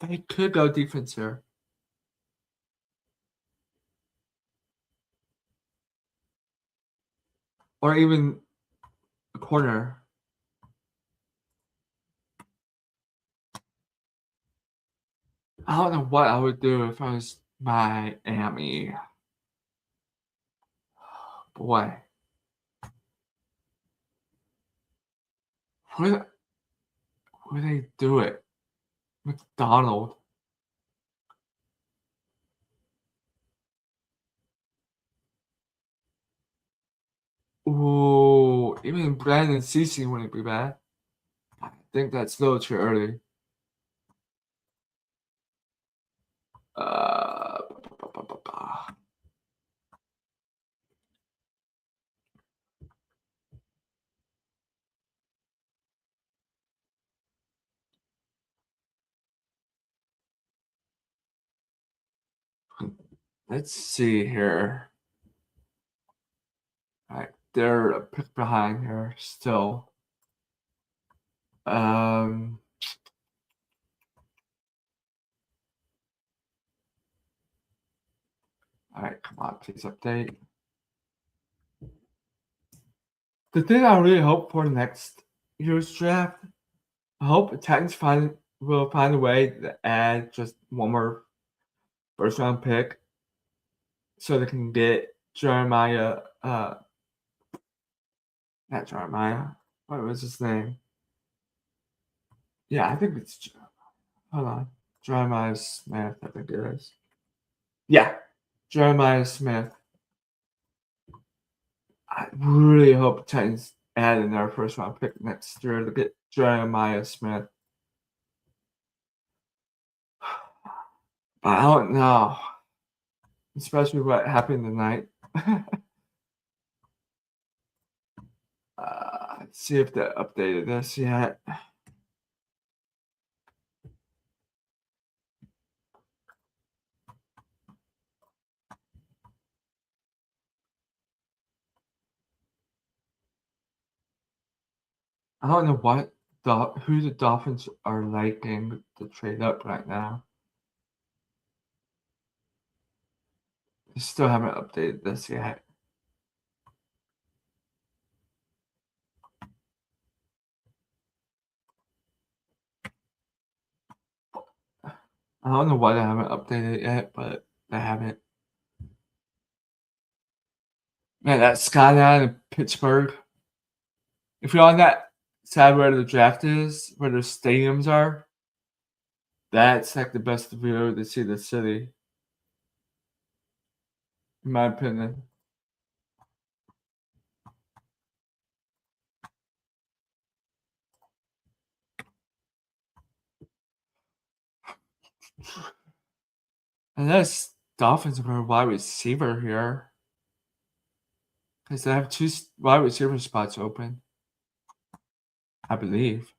they could go defense here. Or even a corner. I don't know what I would do if I was Miami. Boy. Would they do it? McDonald. Ooh, even Brandon Cece wouldn't be bad. I think that's a little too early. Uh, let's see here. All right, they're a pick behind here still. All right, come on, please update. The thing I really hope for next year's draft, I hope the Titans will find a way to add just one more first round pick so they can get Jeremiah. Not Jeremiah. What was his name? Yeah, I think it's. Hold on. Jeremiah Smith, I think it is. Yeah, Jeremiah Smith. I really hope the Titans add in their first round pick next year to get Jeremiah Smith. But I don't know. Especially what happened tonight. Let's see if they updated this yet. I don't know who the Dolphins are liking to trade up right now. They still haven't updated this yet. I don't know why they haven't updated it yet, but I haven't. Man, that skyline in Pittsburgh. If you're on that side where the draft is, where the stadiums are, that's like the best view to see the city, in my opinion. Unless Dolphins are a wide receiver here, because they have two wide receiver spots open, I believe.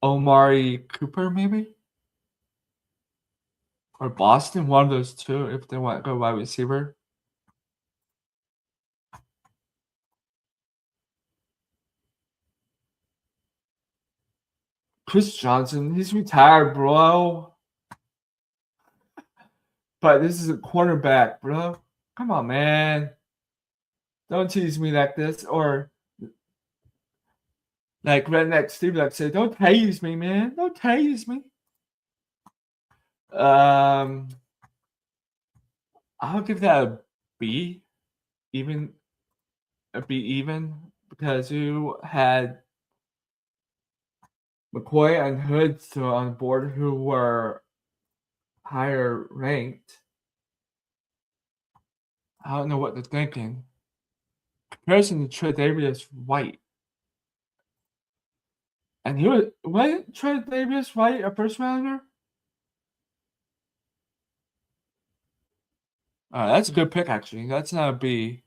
Omari Cooper, maybe? Or Boston, one of those two, if they want to go wide receiver. Chris Johnson, he's retired, bro. But this is a cornerback, bro. Come on, man. Don't tease me like this. Or like Redneck Steve like say, don't tease me, man. Don't tease me. I'll give that a B. Even a B even. Because you had McCoy and Hood still on board who were higher ranked. I don't know what they're thinking. Comparison to Tre'Davious White. And he wasn't Tre'Davious White a first rounder? That's a good pick actually. That's not a B.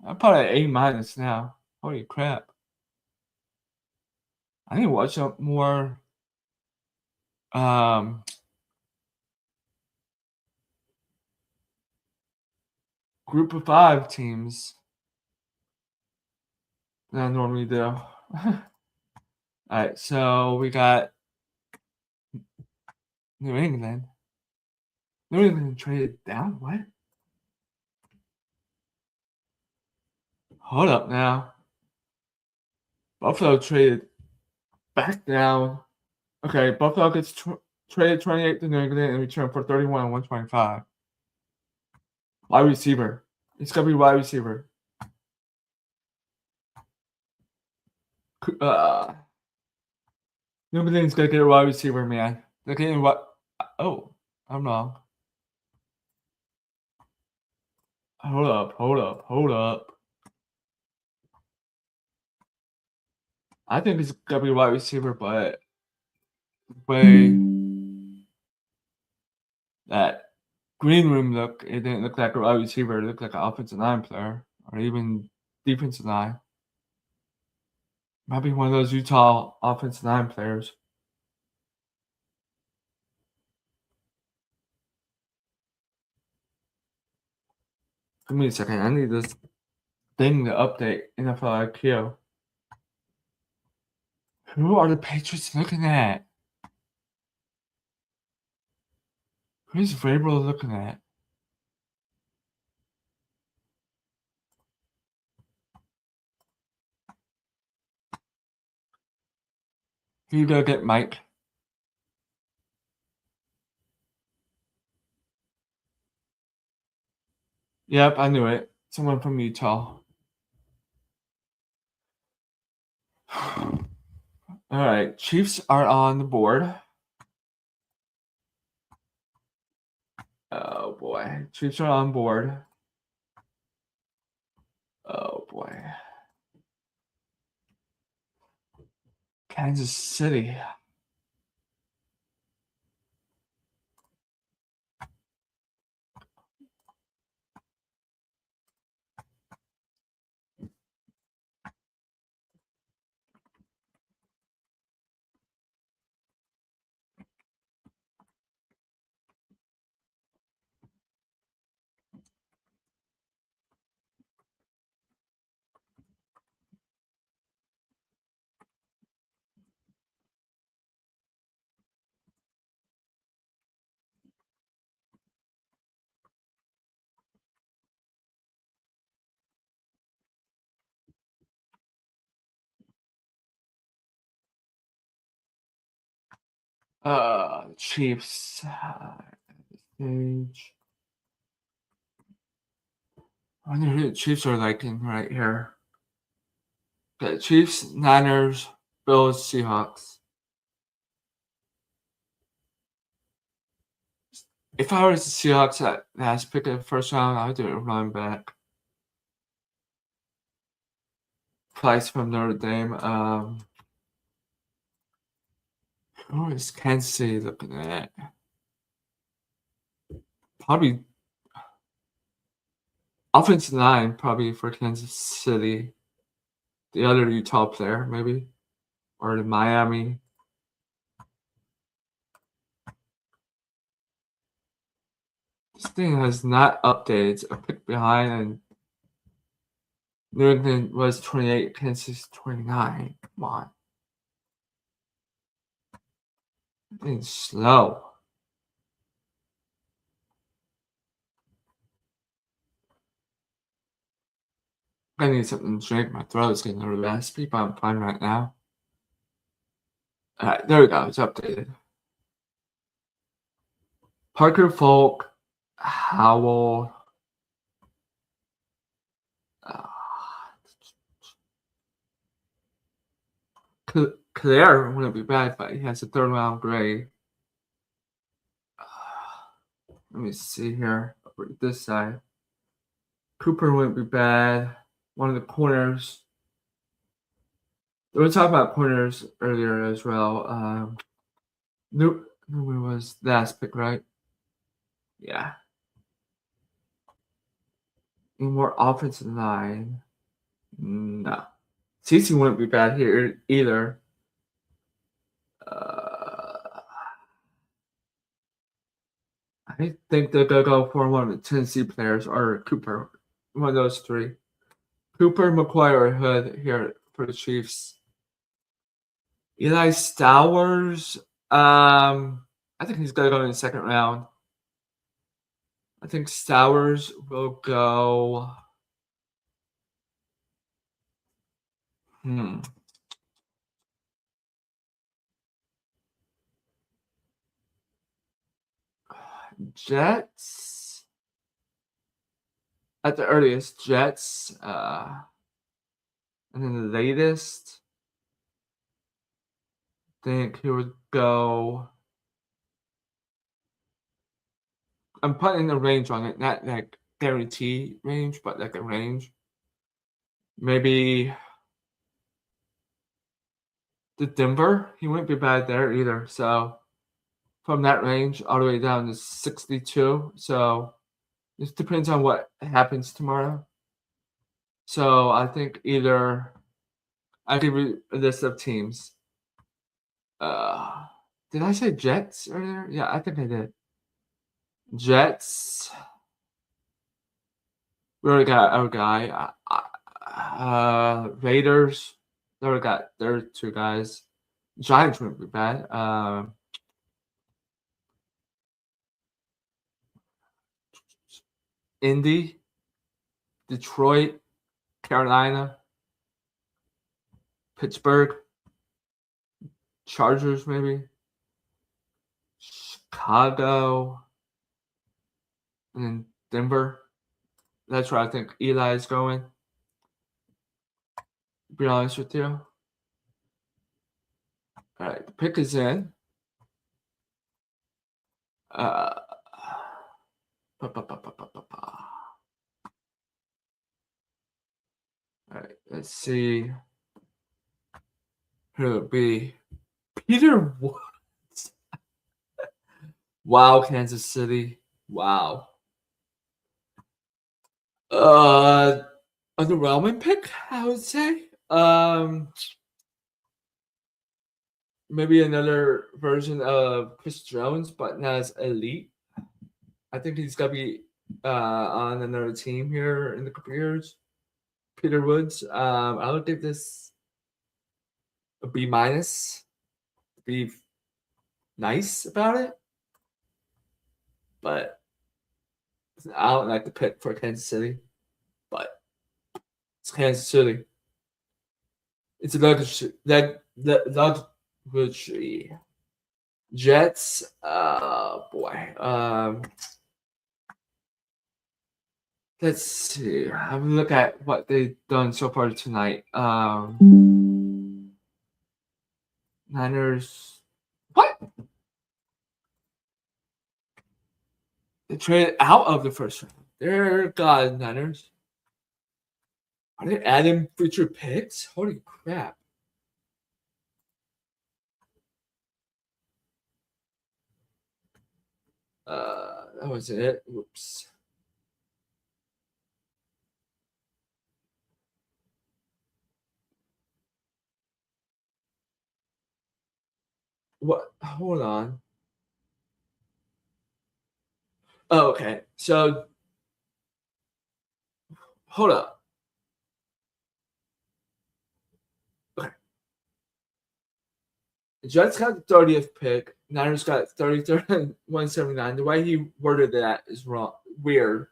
I'm probably at A minus now. Holy crap. I need to watch up more group of 5 teams than I normally do. Alright, so we got New England. New England traded down? What? Hold up now. Buffalo traded back down. Okay, Buffalo gets traded 28 to New England in return for 31 and 125. Wide receiver. It's gonna be wide receiver. New England's gonna get a wide receiver, man. They're getting what? Oh, I'm wrong. Hold up. I think it's gonna be a wide receiver, but the way that green room look, it didn't look like a wide receiver. It looked like an offensive line player, or even defensive line. Might be one of those Utah offensive line players. Give me a second. I need this thing to update NFL IQ. Who are the Patriots looking at? Who's Vrabel looking at? Who you gonna get, Mike? Yep, I knew it. Someone from Utah. All right, Chiefs are on the board. Oh boy, Chiefs are on board. Oh boy, Kansas City. Chiefs. Stage. I wonder who the Chiefs are liking right here. Okay, Chiefs, Niners, Bills, Seahawks. If I was the Seahawks that has picked in the first round, I would do a running back. Price from Notre Dame. Who is Kansas City looking at? Probably offensive line, probably for Kansas City. The other Utah player, maybe, or the Miami. This thing has not updated. It's a pick behind, and New England was 28, Kansas 29. Come on. It's slow. I need something to drink. My throat is getting a little raspy, but I'm fine right now. Alright, there we go. It's updated. Parker Folk, Howell. Claire wouldn't be bad, but he has a third round grade. Let me see here. Over this side. Cooper wouldn't be bad. One of the corners. We were talking about corners earlier as well. Newman was the last pick, right? Yeah. Any more offensive line? No. CC wouldn't be bad here either. I think they're going to go for one of the Tennessee players or Cooper. One of those three. Cooper, McCoy, or Hood here for the Chiefs. Eli Stowers. I think he's going to go in the second round. I think Stowers will go. Jets. At the earliest, Jets. And then the latest, I think he would go. I'm putting a range on it, not like guarantee range, but like a range. Maybe the Denver, he wouldn't be bad there either. So from that range all the way down to 62. So it depends on what happens tomorrow. So I think either I'll give you a list of teams. Did I say Jets earlier? Yeah, I think I did. Jets. We already got our guy. Raiders. They already got their two guys. Giants wouldn't be bad. Indy, Detroit, Carolina, Pittsburgh, Chargers maybe, Chicago, and then Denver. That's where I think Eli is going. To be honest with you. All right, the pick is in. All right, let's see who it would be. Peter Woods. Wow, Kansas City. Wow. Underwhelming pick, I would say. Maybe another version of Chris Jones, but not as elite. I think he's gonna be on another team here in the couple years. Peter Woods. I would give this a B minus. Be nice about it, but I don't like the pick for Kansas City. But it's Kansas City. It's a luxury. Luxury. Jets. Boy. Let's see. Have a look at what they've done so far tonight. Niners. What? They traded out of the first round. They're God, Niners. Are they adding future picks? Holy crap. That was it. Whoops. What? Hold on. Oh, okay. So, hold up. Okay. The Jets got the 30th pick. Niners got 33rd and 179. The way he worded that is wrong, weird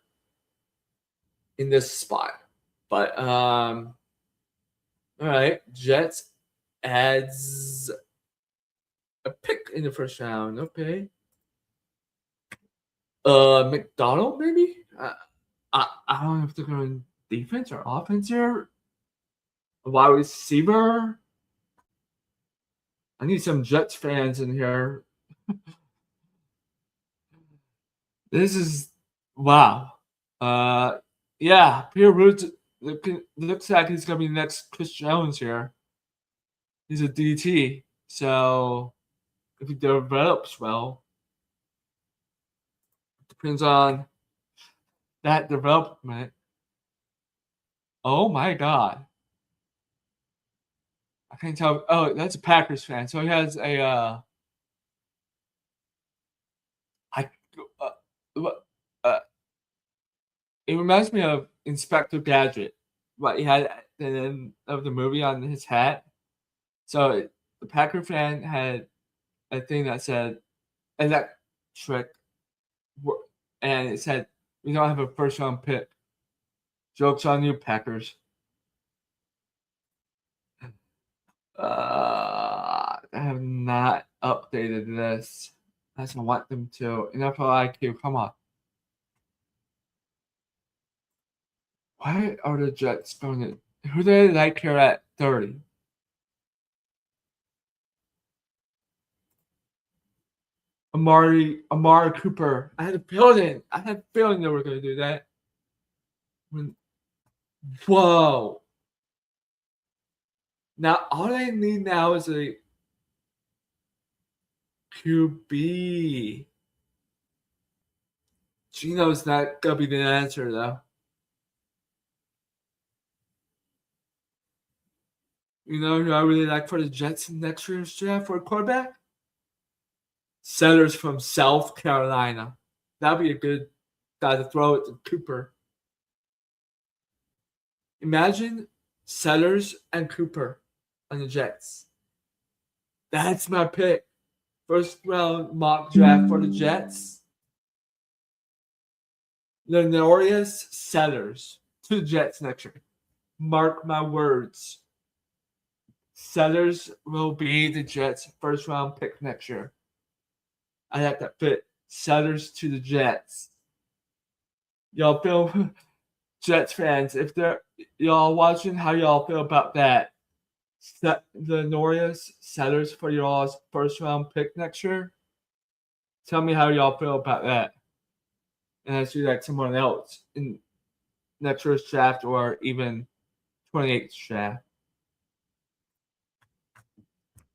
in this spot. But all right. Jets adds a pick in the first round. Okay. McDonald maybe. I don't know if they're going defense or offense here. A wide receiver. I need some Jets fans in here. This is wow. Yeah, Pierre Roots looks like he's gonna be the next Chris Jones here. He's a DT, so if he develops well, depends on that development. Oh my God, I can't tell. Oh, that's a Packers fan. So he has a I what it reminds me of Inspector Gadget. What he had at the end of the movie on his hat. So the Packer fan had a thing that said electric, and it said, "We don't have a first round pick." Jokes on you, Packers. I have not updated this. As I want them to. NFL IQ, come on. Why are the Jets going to? Who do they like here at 30? Amari Cooper. I had a feeling they were going to do that. Whoa. Now, all I need now is a QB. Gino's not going to be the answer, though. You know who I really like for the Jets in next year's draft for a quarterback? Sellers from South Carolina. That'd be a good guy to throw it to Cooper. Imagine Sellers and Cooper on the Jets. That's my pick. First round mock draft for the Jets. Lenorius Sellers to the Jets next year. Mark my words. Sellers will be the Jets' first round pick next year. I like that fit. Sellers to the Jets. Y'all feel Jets fans, if they're y'all watching, how y'all feel about that? The Norris Sellers for y'all's first round pick next year. Tell me how y'all feel about that. And I see like someone else in next year's draft or even 28th draft.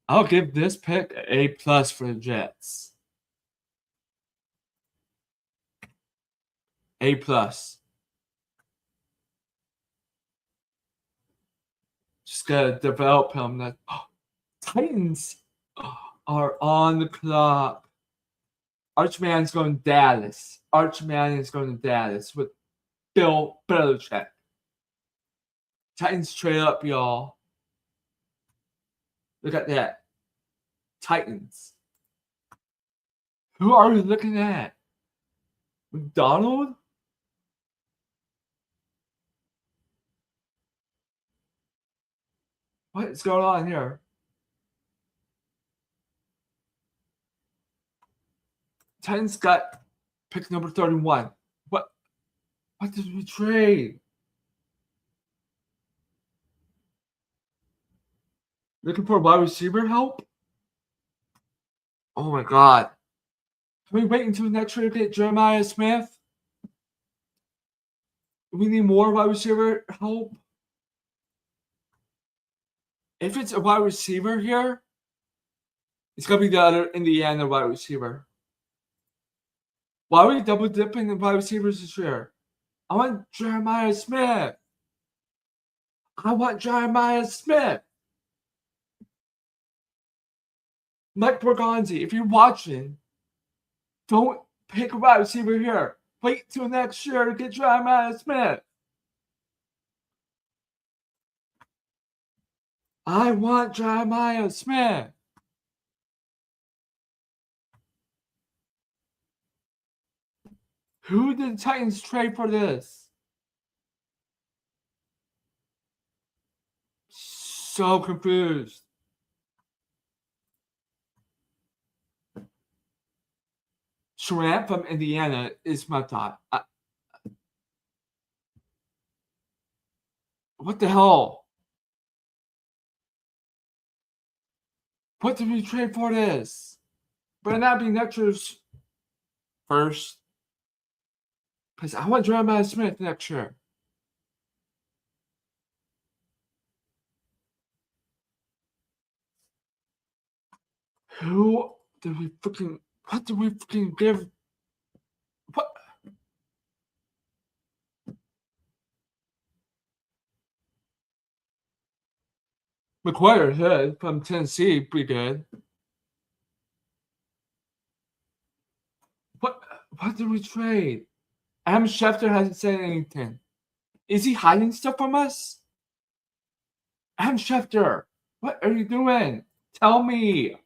I'll give this pick A plus for the Jets. A plus. Just gotta develop him. That Titans are on the clock. Archman's going to Dallas. Archman is going to Dallas with Bill Belichick. Titans trade up, y'all. Look at that. Titans. Who are we looking at? McDonald? What is going on here? Titans got pick number 31. What did we trade? Looking for wide receiver help? Oh my god. Can we wait until the next trade to get Jeremiah Smith? We need more wide receiver help. If it's a wide receiver here, it's gonna be the other Indiana wide receiver. Why are we double dipping the wide receivers this year? I want Jeremiah Smith. I want Jeremiah Smith. Mike Borgonzi, if you're watching, don't pick a wide receiver here. Wait till next year to get Jeremiah Smith. I want Jeremiah Smith. Who did the Titans trade for this? So confused. Shrimp from Indiana is my thought. What the hell? What did we trade for this? But not be next year's first. Because I want Jeremiah Smith next year. What did we freaking give? What? McGuire Hood from Tennessee, pretty good. What did we trade? Adam Schefter hasn't said anything. Is he hiding stuff from us? Adam Schefter, what are you doing? Tell me.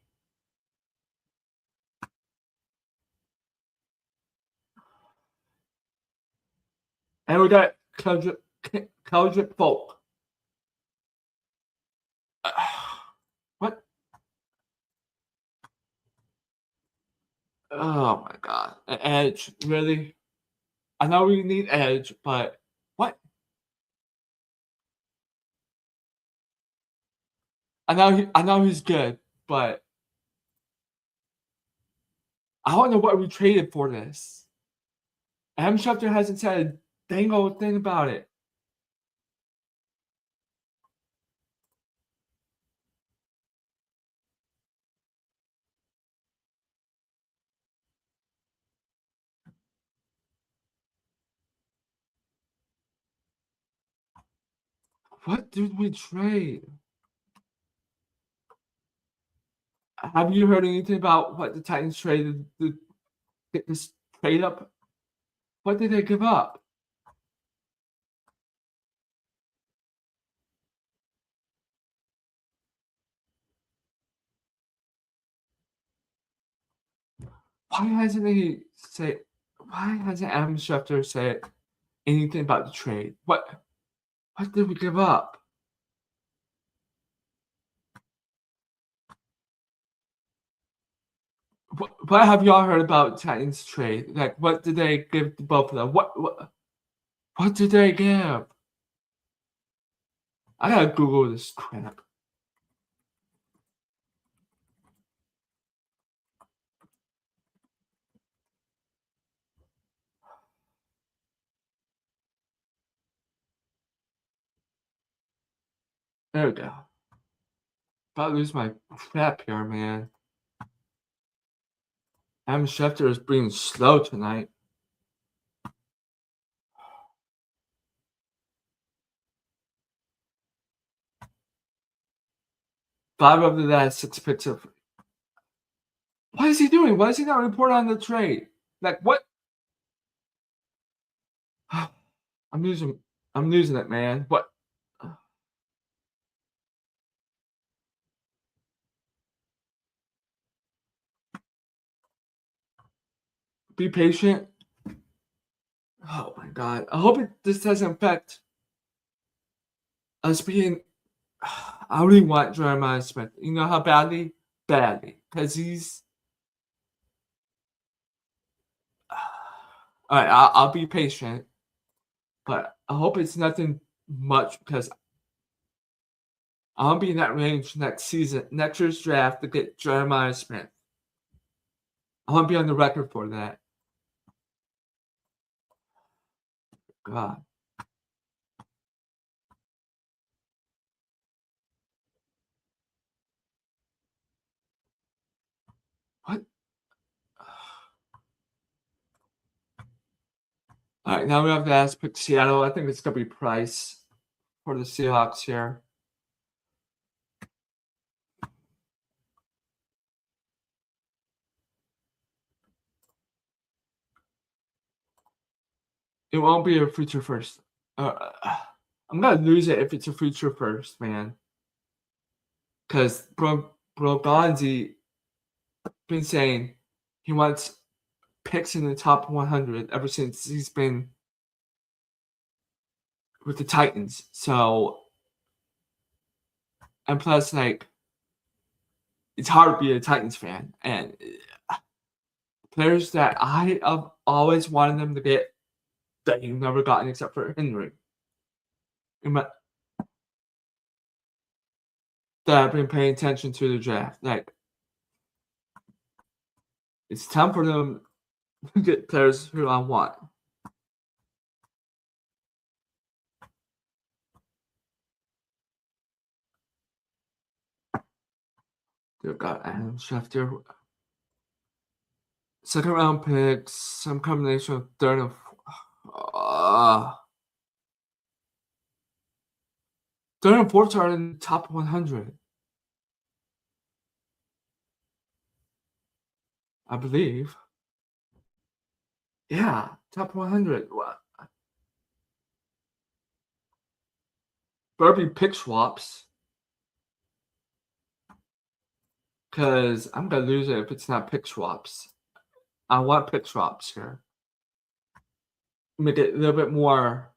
And we got Keldrick Folk. What? Oh my god. An edge, really? I know we need edge, but what? I know he's good, but I don't know what we traded for this. Adam Schefter hasn't said a dang old thing about it. What did we trade? Have you heard anything about what the Titans traded to get this trade up? What did they give up? Why hasn't Adam Schefter said anything about the trade? What did we give up? What have y'all heard about Titans trade? Like, what did they give to both of them? What did they give? I gotta Google this crap. There we go. About to lose my crap here, man. Adam Schefter is being slow tonight. Five of the last 6 picks of. What is he doing? Why is he not reporting on the trade? Like what? I'm losing it, man. What? Be patient. Oh my god. I hope this doesn't affect us being. I really want Jeremiah Smith. You know how badly? Badly. Because he's. All right, I'll be patient, but I hope it's nothing much because I'll be in that range next season, next year's draft to get Jeremiah Smith. I want to be on the record for that. God. What? All right, now we have to ask pick Seattle. I think it's going to be Price for the Seahawks here. It won't be a future first. I'm going to lose it if it's a future first, man. Because Bro Gonzi been saying he wants picks in the top 100 ever since he's been with the Titans. So, and plus, like, it's hard to be a Titans fan. And players that I have always wanted them to get that you've never gotten except for Henry. That I've been paying attention to the draft. Like, it's time for them to get players who I want. They've got Adam Schefter. Second round picks, some combination of third and third and fourth are in the top 100. I believe. Yeah, top 100. What? Better be pick swaps. Because I'm going to lose it if it's not pick swaps. I want pick swaps here. Make it a little bit more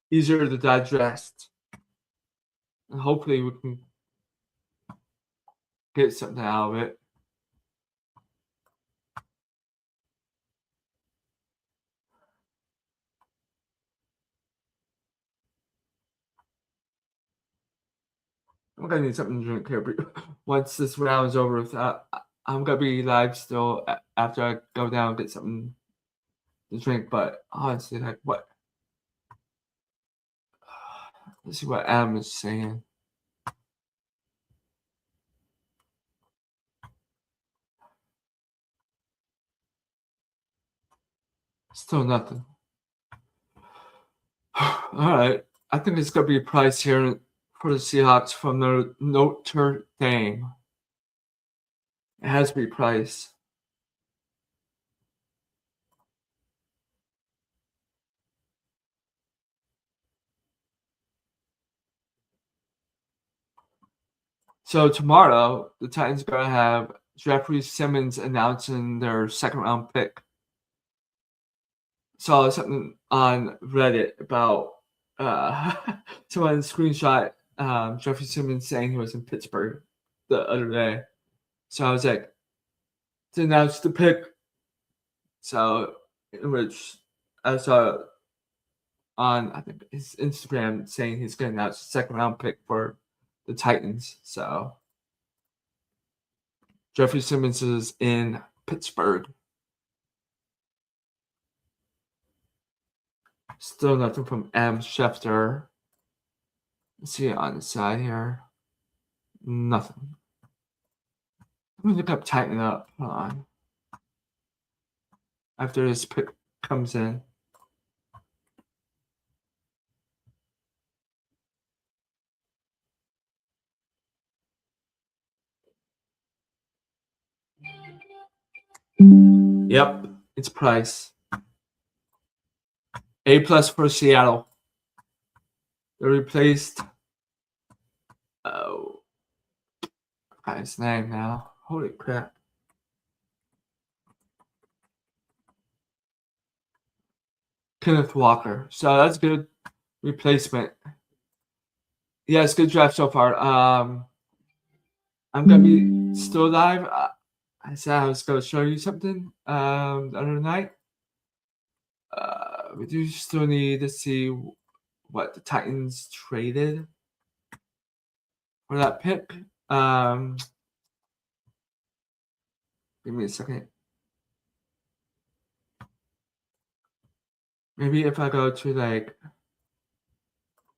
easier to digest. And hopefully we can get something out of it. I'm going to need something to drink here. Once this round is over, I'm going to be live still after I go down and get something to drink. But honestly, like, what? Let's see what Adam is saying. Still nothing. All right. I think it's going to be a Price here for the Seahawks from Notre Dame. It has to be Price. So tomorrow, the Titans are going to have Jeffrey Simmons announcing their second round pick. Saw something on Reddit about someone screenshot Jeffrey Simmons saying he was in Pittsburgh the other day. So I was like, to announce the pick. So, in which I saw on, I think, his Instagram saying he's going to announce the second round pick for the Titans. So, Jeffrey Simmons is in Pittsburgh. Still nothing from Adam Schefter. Let's see it on the side here. Nothing. Let me look up Tighten Up. Hold on. After this pick comes in. Yep, it's Price. A+ for Seattle. They replaced. Oh, I forgot his name now. Holy crap! Kenneth Walker. So that's good replacement. Yes, good draft so far. I'm gonna be still live. I said I was going to show you something the other night. We do still need to see what the Titans traded for that pick. Give me a second. Maybe if I go to like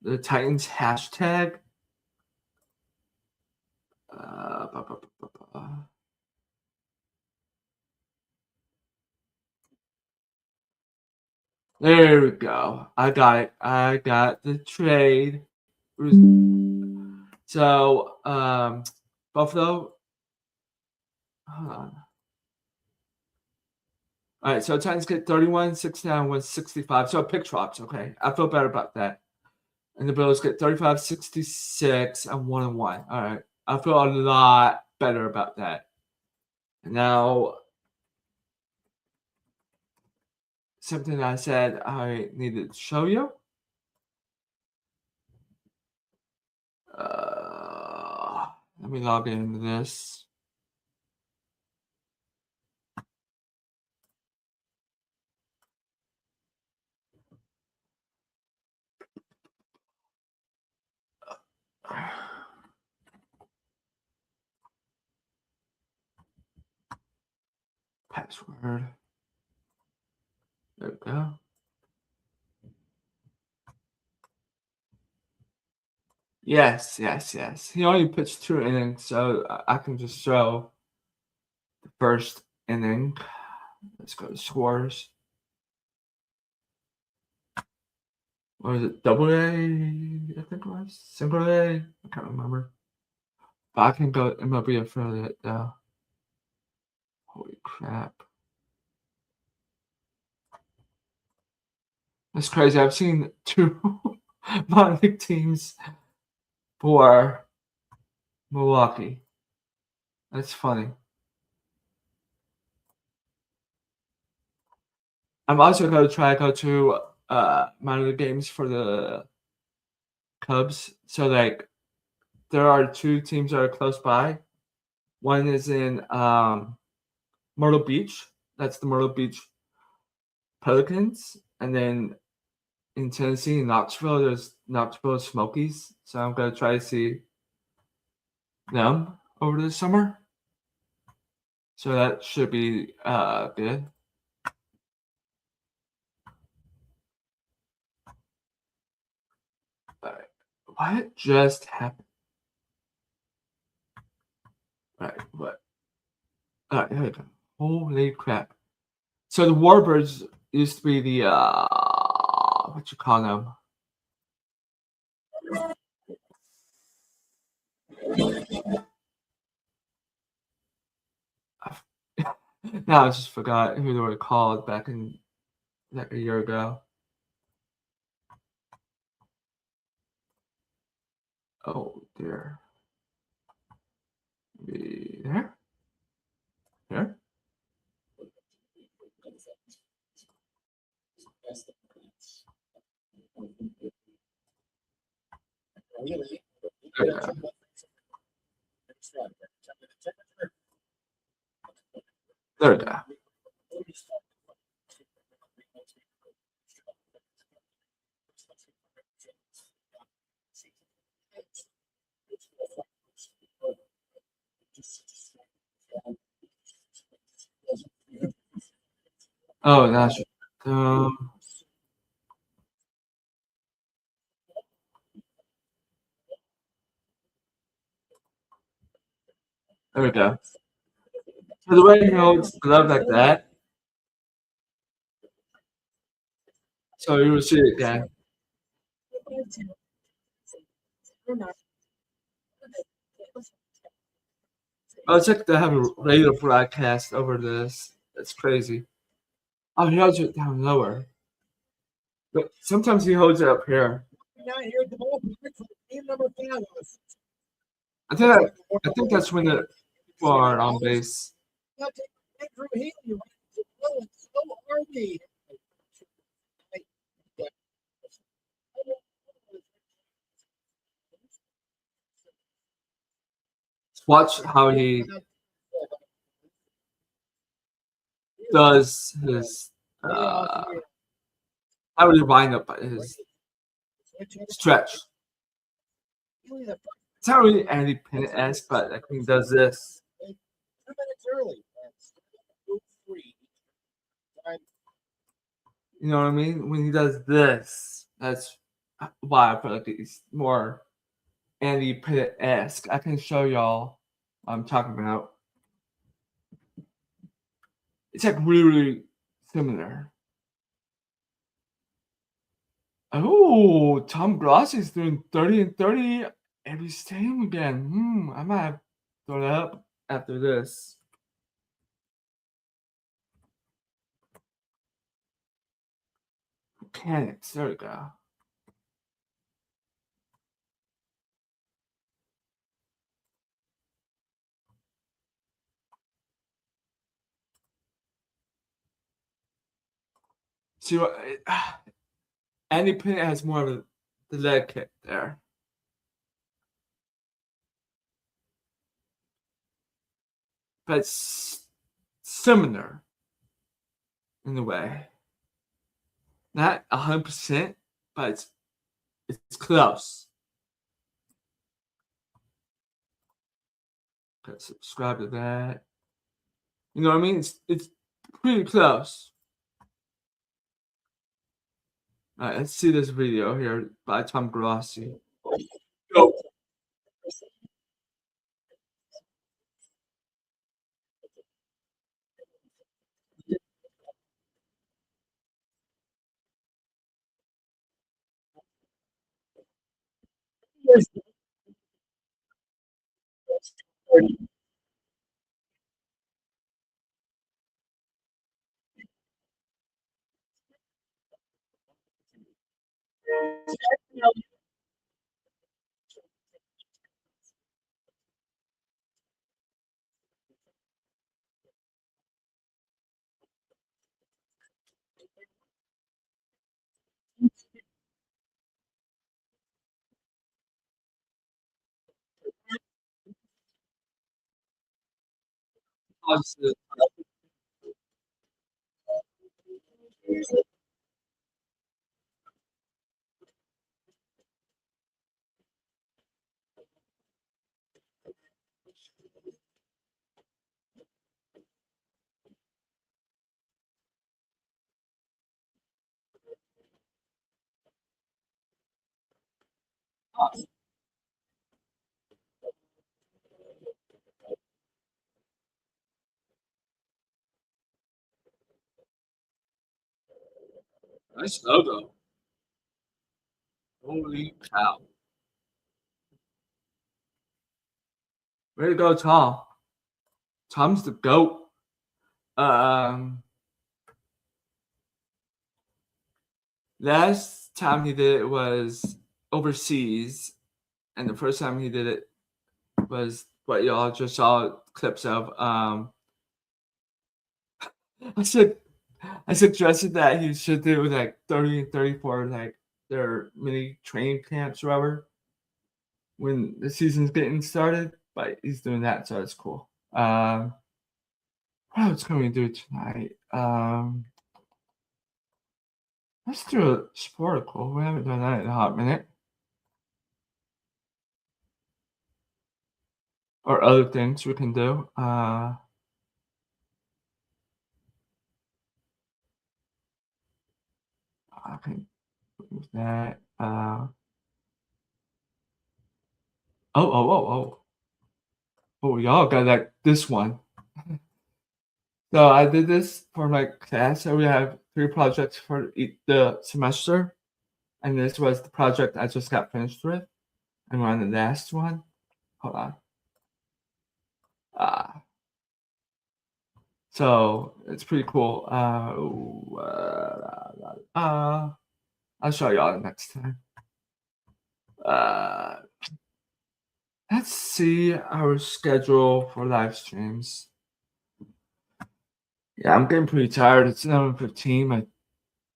the Titans hashtag. There we go. I got it. I got the trade. So, Buffalo. Hold on. All right, so Titans get 31, 69, 165. So pick drops. Okay, I feel better about that. And the Bills get 35, 66, and 1-1. All right, I feel a lot better about that. Now, something I said I needed to show you. Let me log into this. Password. There we go. Yes. He only pitched 2 innings, so I can just show the first inning. Let's go to scores. What was it? Double A? I think it was. Single A? I can't remember. But I can go MLB affiliate though. Holy crap. That's crazy. I've seen 2 minor league teams for Milwaukee. That's funny. I'm also going to try to go to minor league games for the Cubs. So, like, there are 2 teams that are close by. One is in Myrtle Beach. That's the Myrtle Beach Pelicans. And then in Tennessee, in Knoxville, there's Knoxville Smokies. So I'm going to try to see them over the summer. So that should be good. But what just happened? All right, what? All right, here we go. Holy crap. So the Warbirds used to be the, what you call them? Now I just forgot who they were called back in like a year ago. Oh dear. Maybe there? There? Yeah. There we go. Oh, that's there we go. So the way he holds the glove like that, so you will see it again. Oh, it's like they have a radio broadcast over this. That's crazy. Oh, he holds it down lower. But sometimes he holds it up here. I think that's when the people are on base. Watch how he does his how would you wind up his stretch. It's not really Andy Pinnett-esque, but like when he does this. You know what I mean? When he does this, that's why I feel like he's more Andy Pinnett-esque. I can show y'all what I'm talking about. It's like really similar. Oh, Tom Grossi's doing 30 and 30 every stadium again. I might have to throw that up after this. Mechanics, there we go. See what Andy Pinnett has more of the leg kick there. But it's similar in a way. Not 100%, but it's close. Okay, subscribe to that. You know what I mean? It's pretty close. All right, let's see this video here by Tom Grossi. Go. Nice logo. Holy cow. Way to go, Tom. Tom's the GOAT. Last time he did it was overseas, and the first time he did it was what y'all just saw clips of. I suggested that he should do like 30 and 34, like their mini training camps or whatever, when the season's getting started, but he's doing that, so it's cool. What else can we do tonight? Let's do a sporticle. We haven't done that in a hot minute. Or other things we can do. I can use that. Oh, y'all got like this one. So I did this for my class. So we have 3 projects for the semester. And this was the project I just got finished with. And we're on the last one. Hold on. So it's pretty cool. I'll show y'all next time. Let's see our schedule for live streams. Yeah, I'm getting pretty tired. It's 11:15. My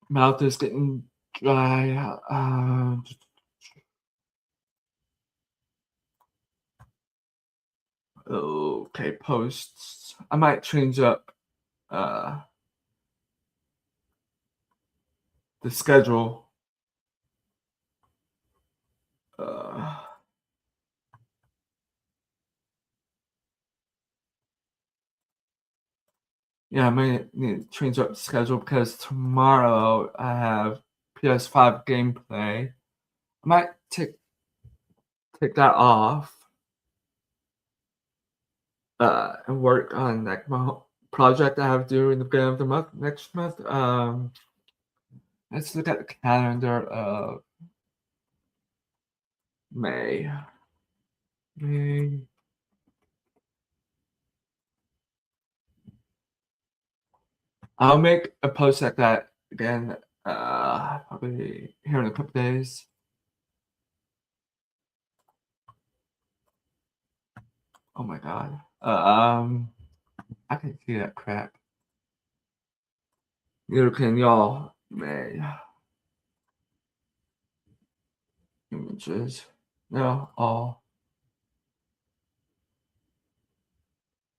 mouth is getting dry. Okay, posts. I might change up the schedule. Yeah, I may need to change up the schedule because tomorrow I have PS5 gameplay. I might take that off and work on like my project I have due in the beginning of the month next month. Let's look at the calendar of May. May. I'll make a post like that again, probably here in a couple days. Oh my god. I can see that crap. Neither can y'all. May. Images. No, all.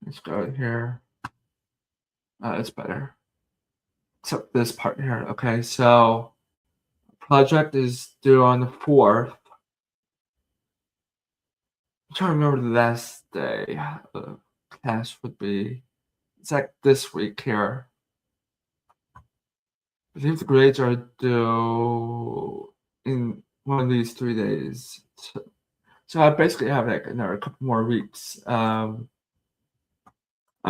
Let's go here. It's better. Except this part here. Okay, so project is due on the 4th. I'm trying to remember the last day the class would be. It's like this week here. I think the grades are due in one of these 3 days. So I basically have like another couple more weeks. I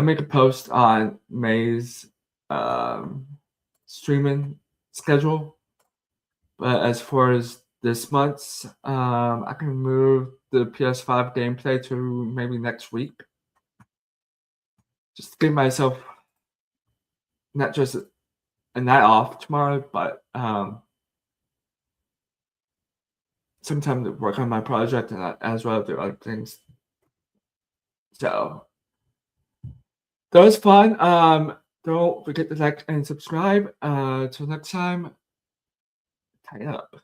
make a post on May's streaming schedule. But as far as this month's, I can move the PS5 gameplay to maybe next week. Just to give myself not just a night off tomorrow, but some time to work on my project and as well do other things. So that was fun. Don't forget to like and subscribe. Till next time, tie up.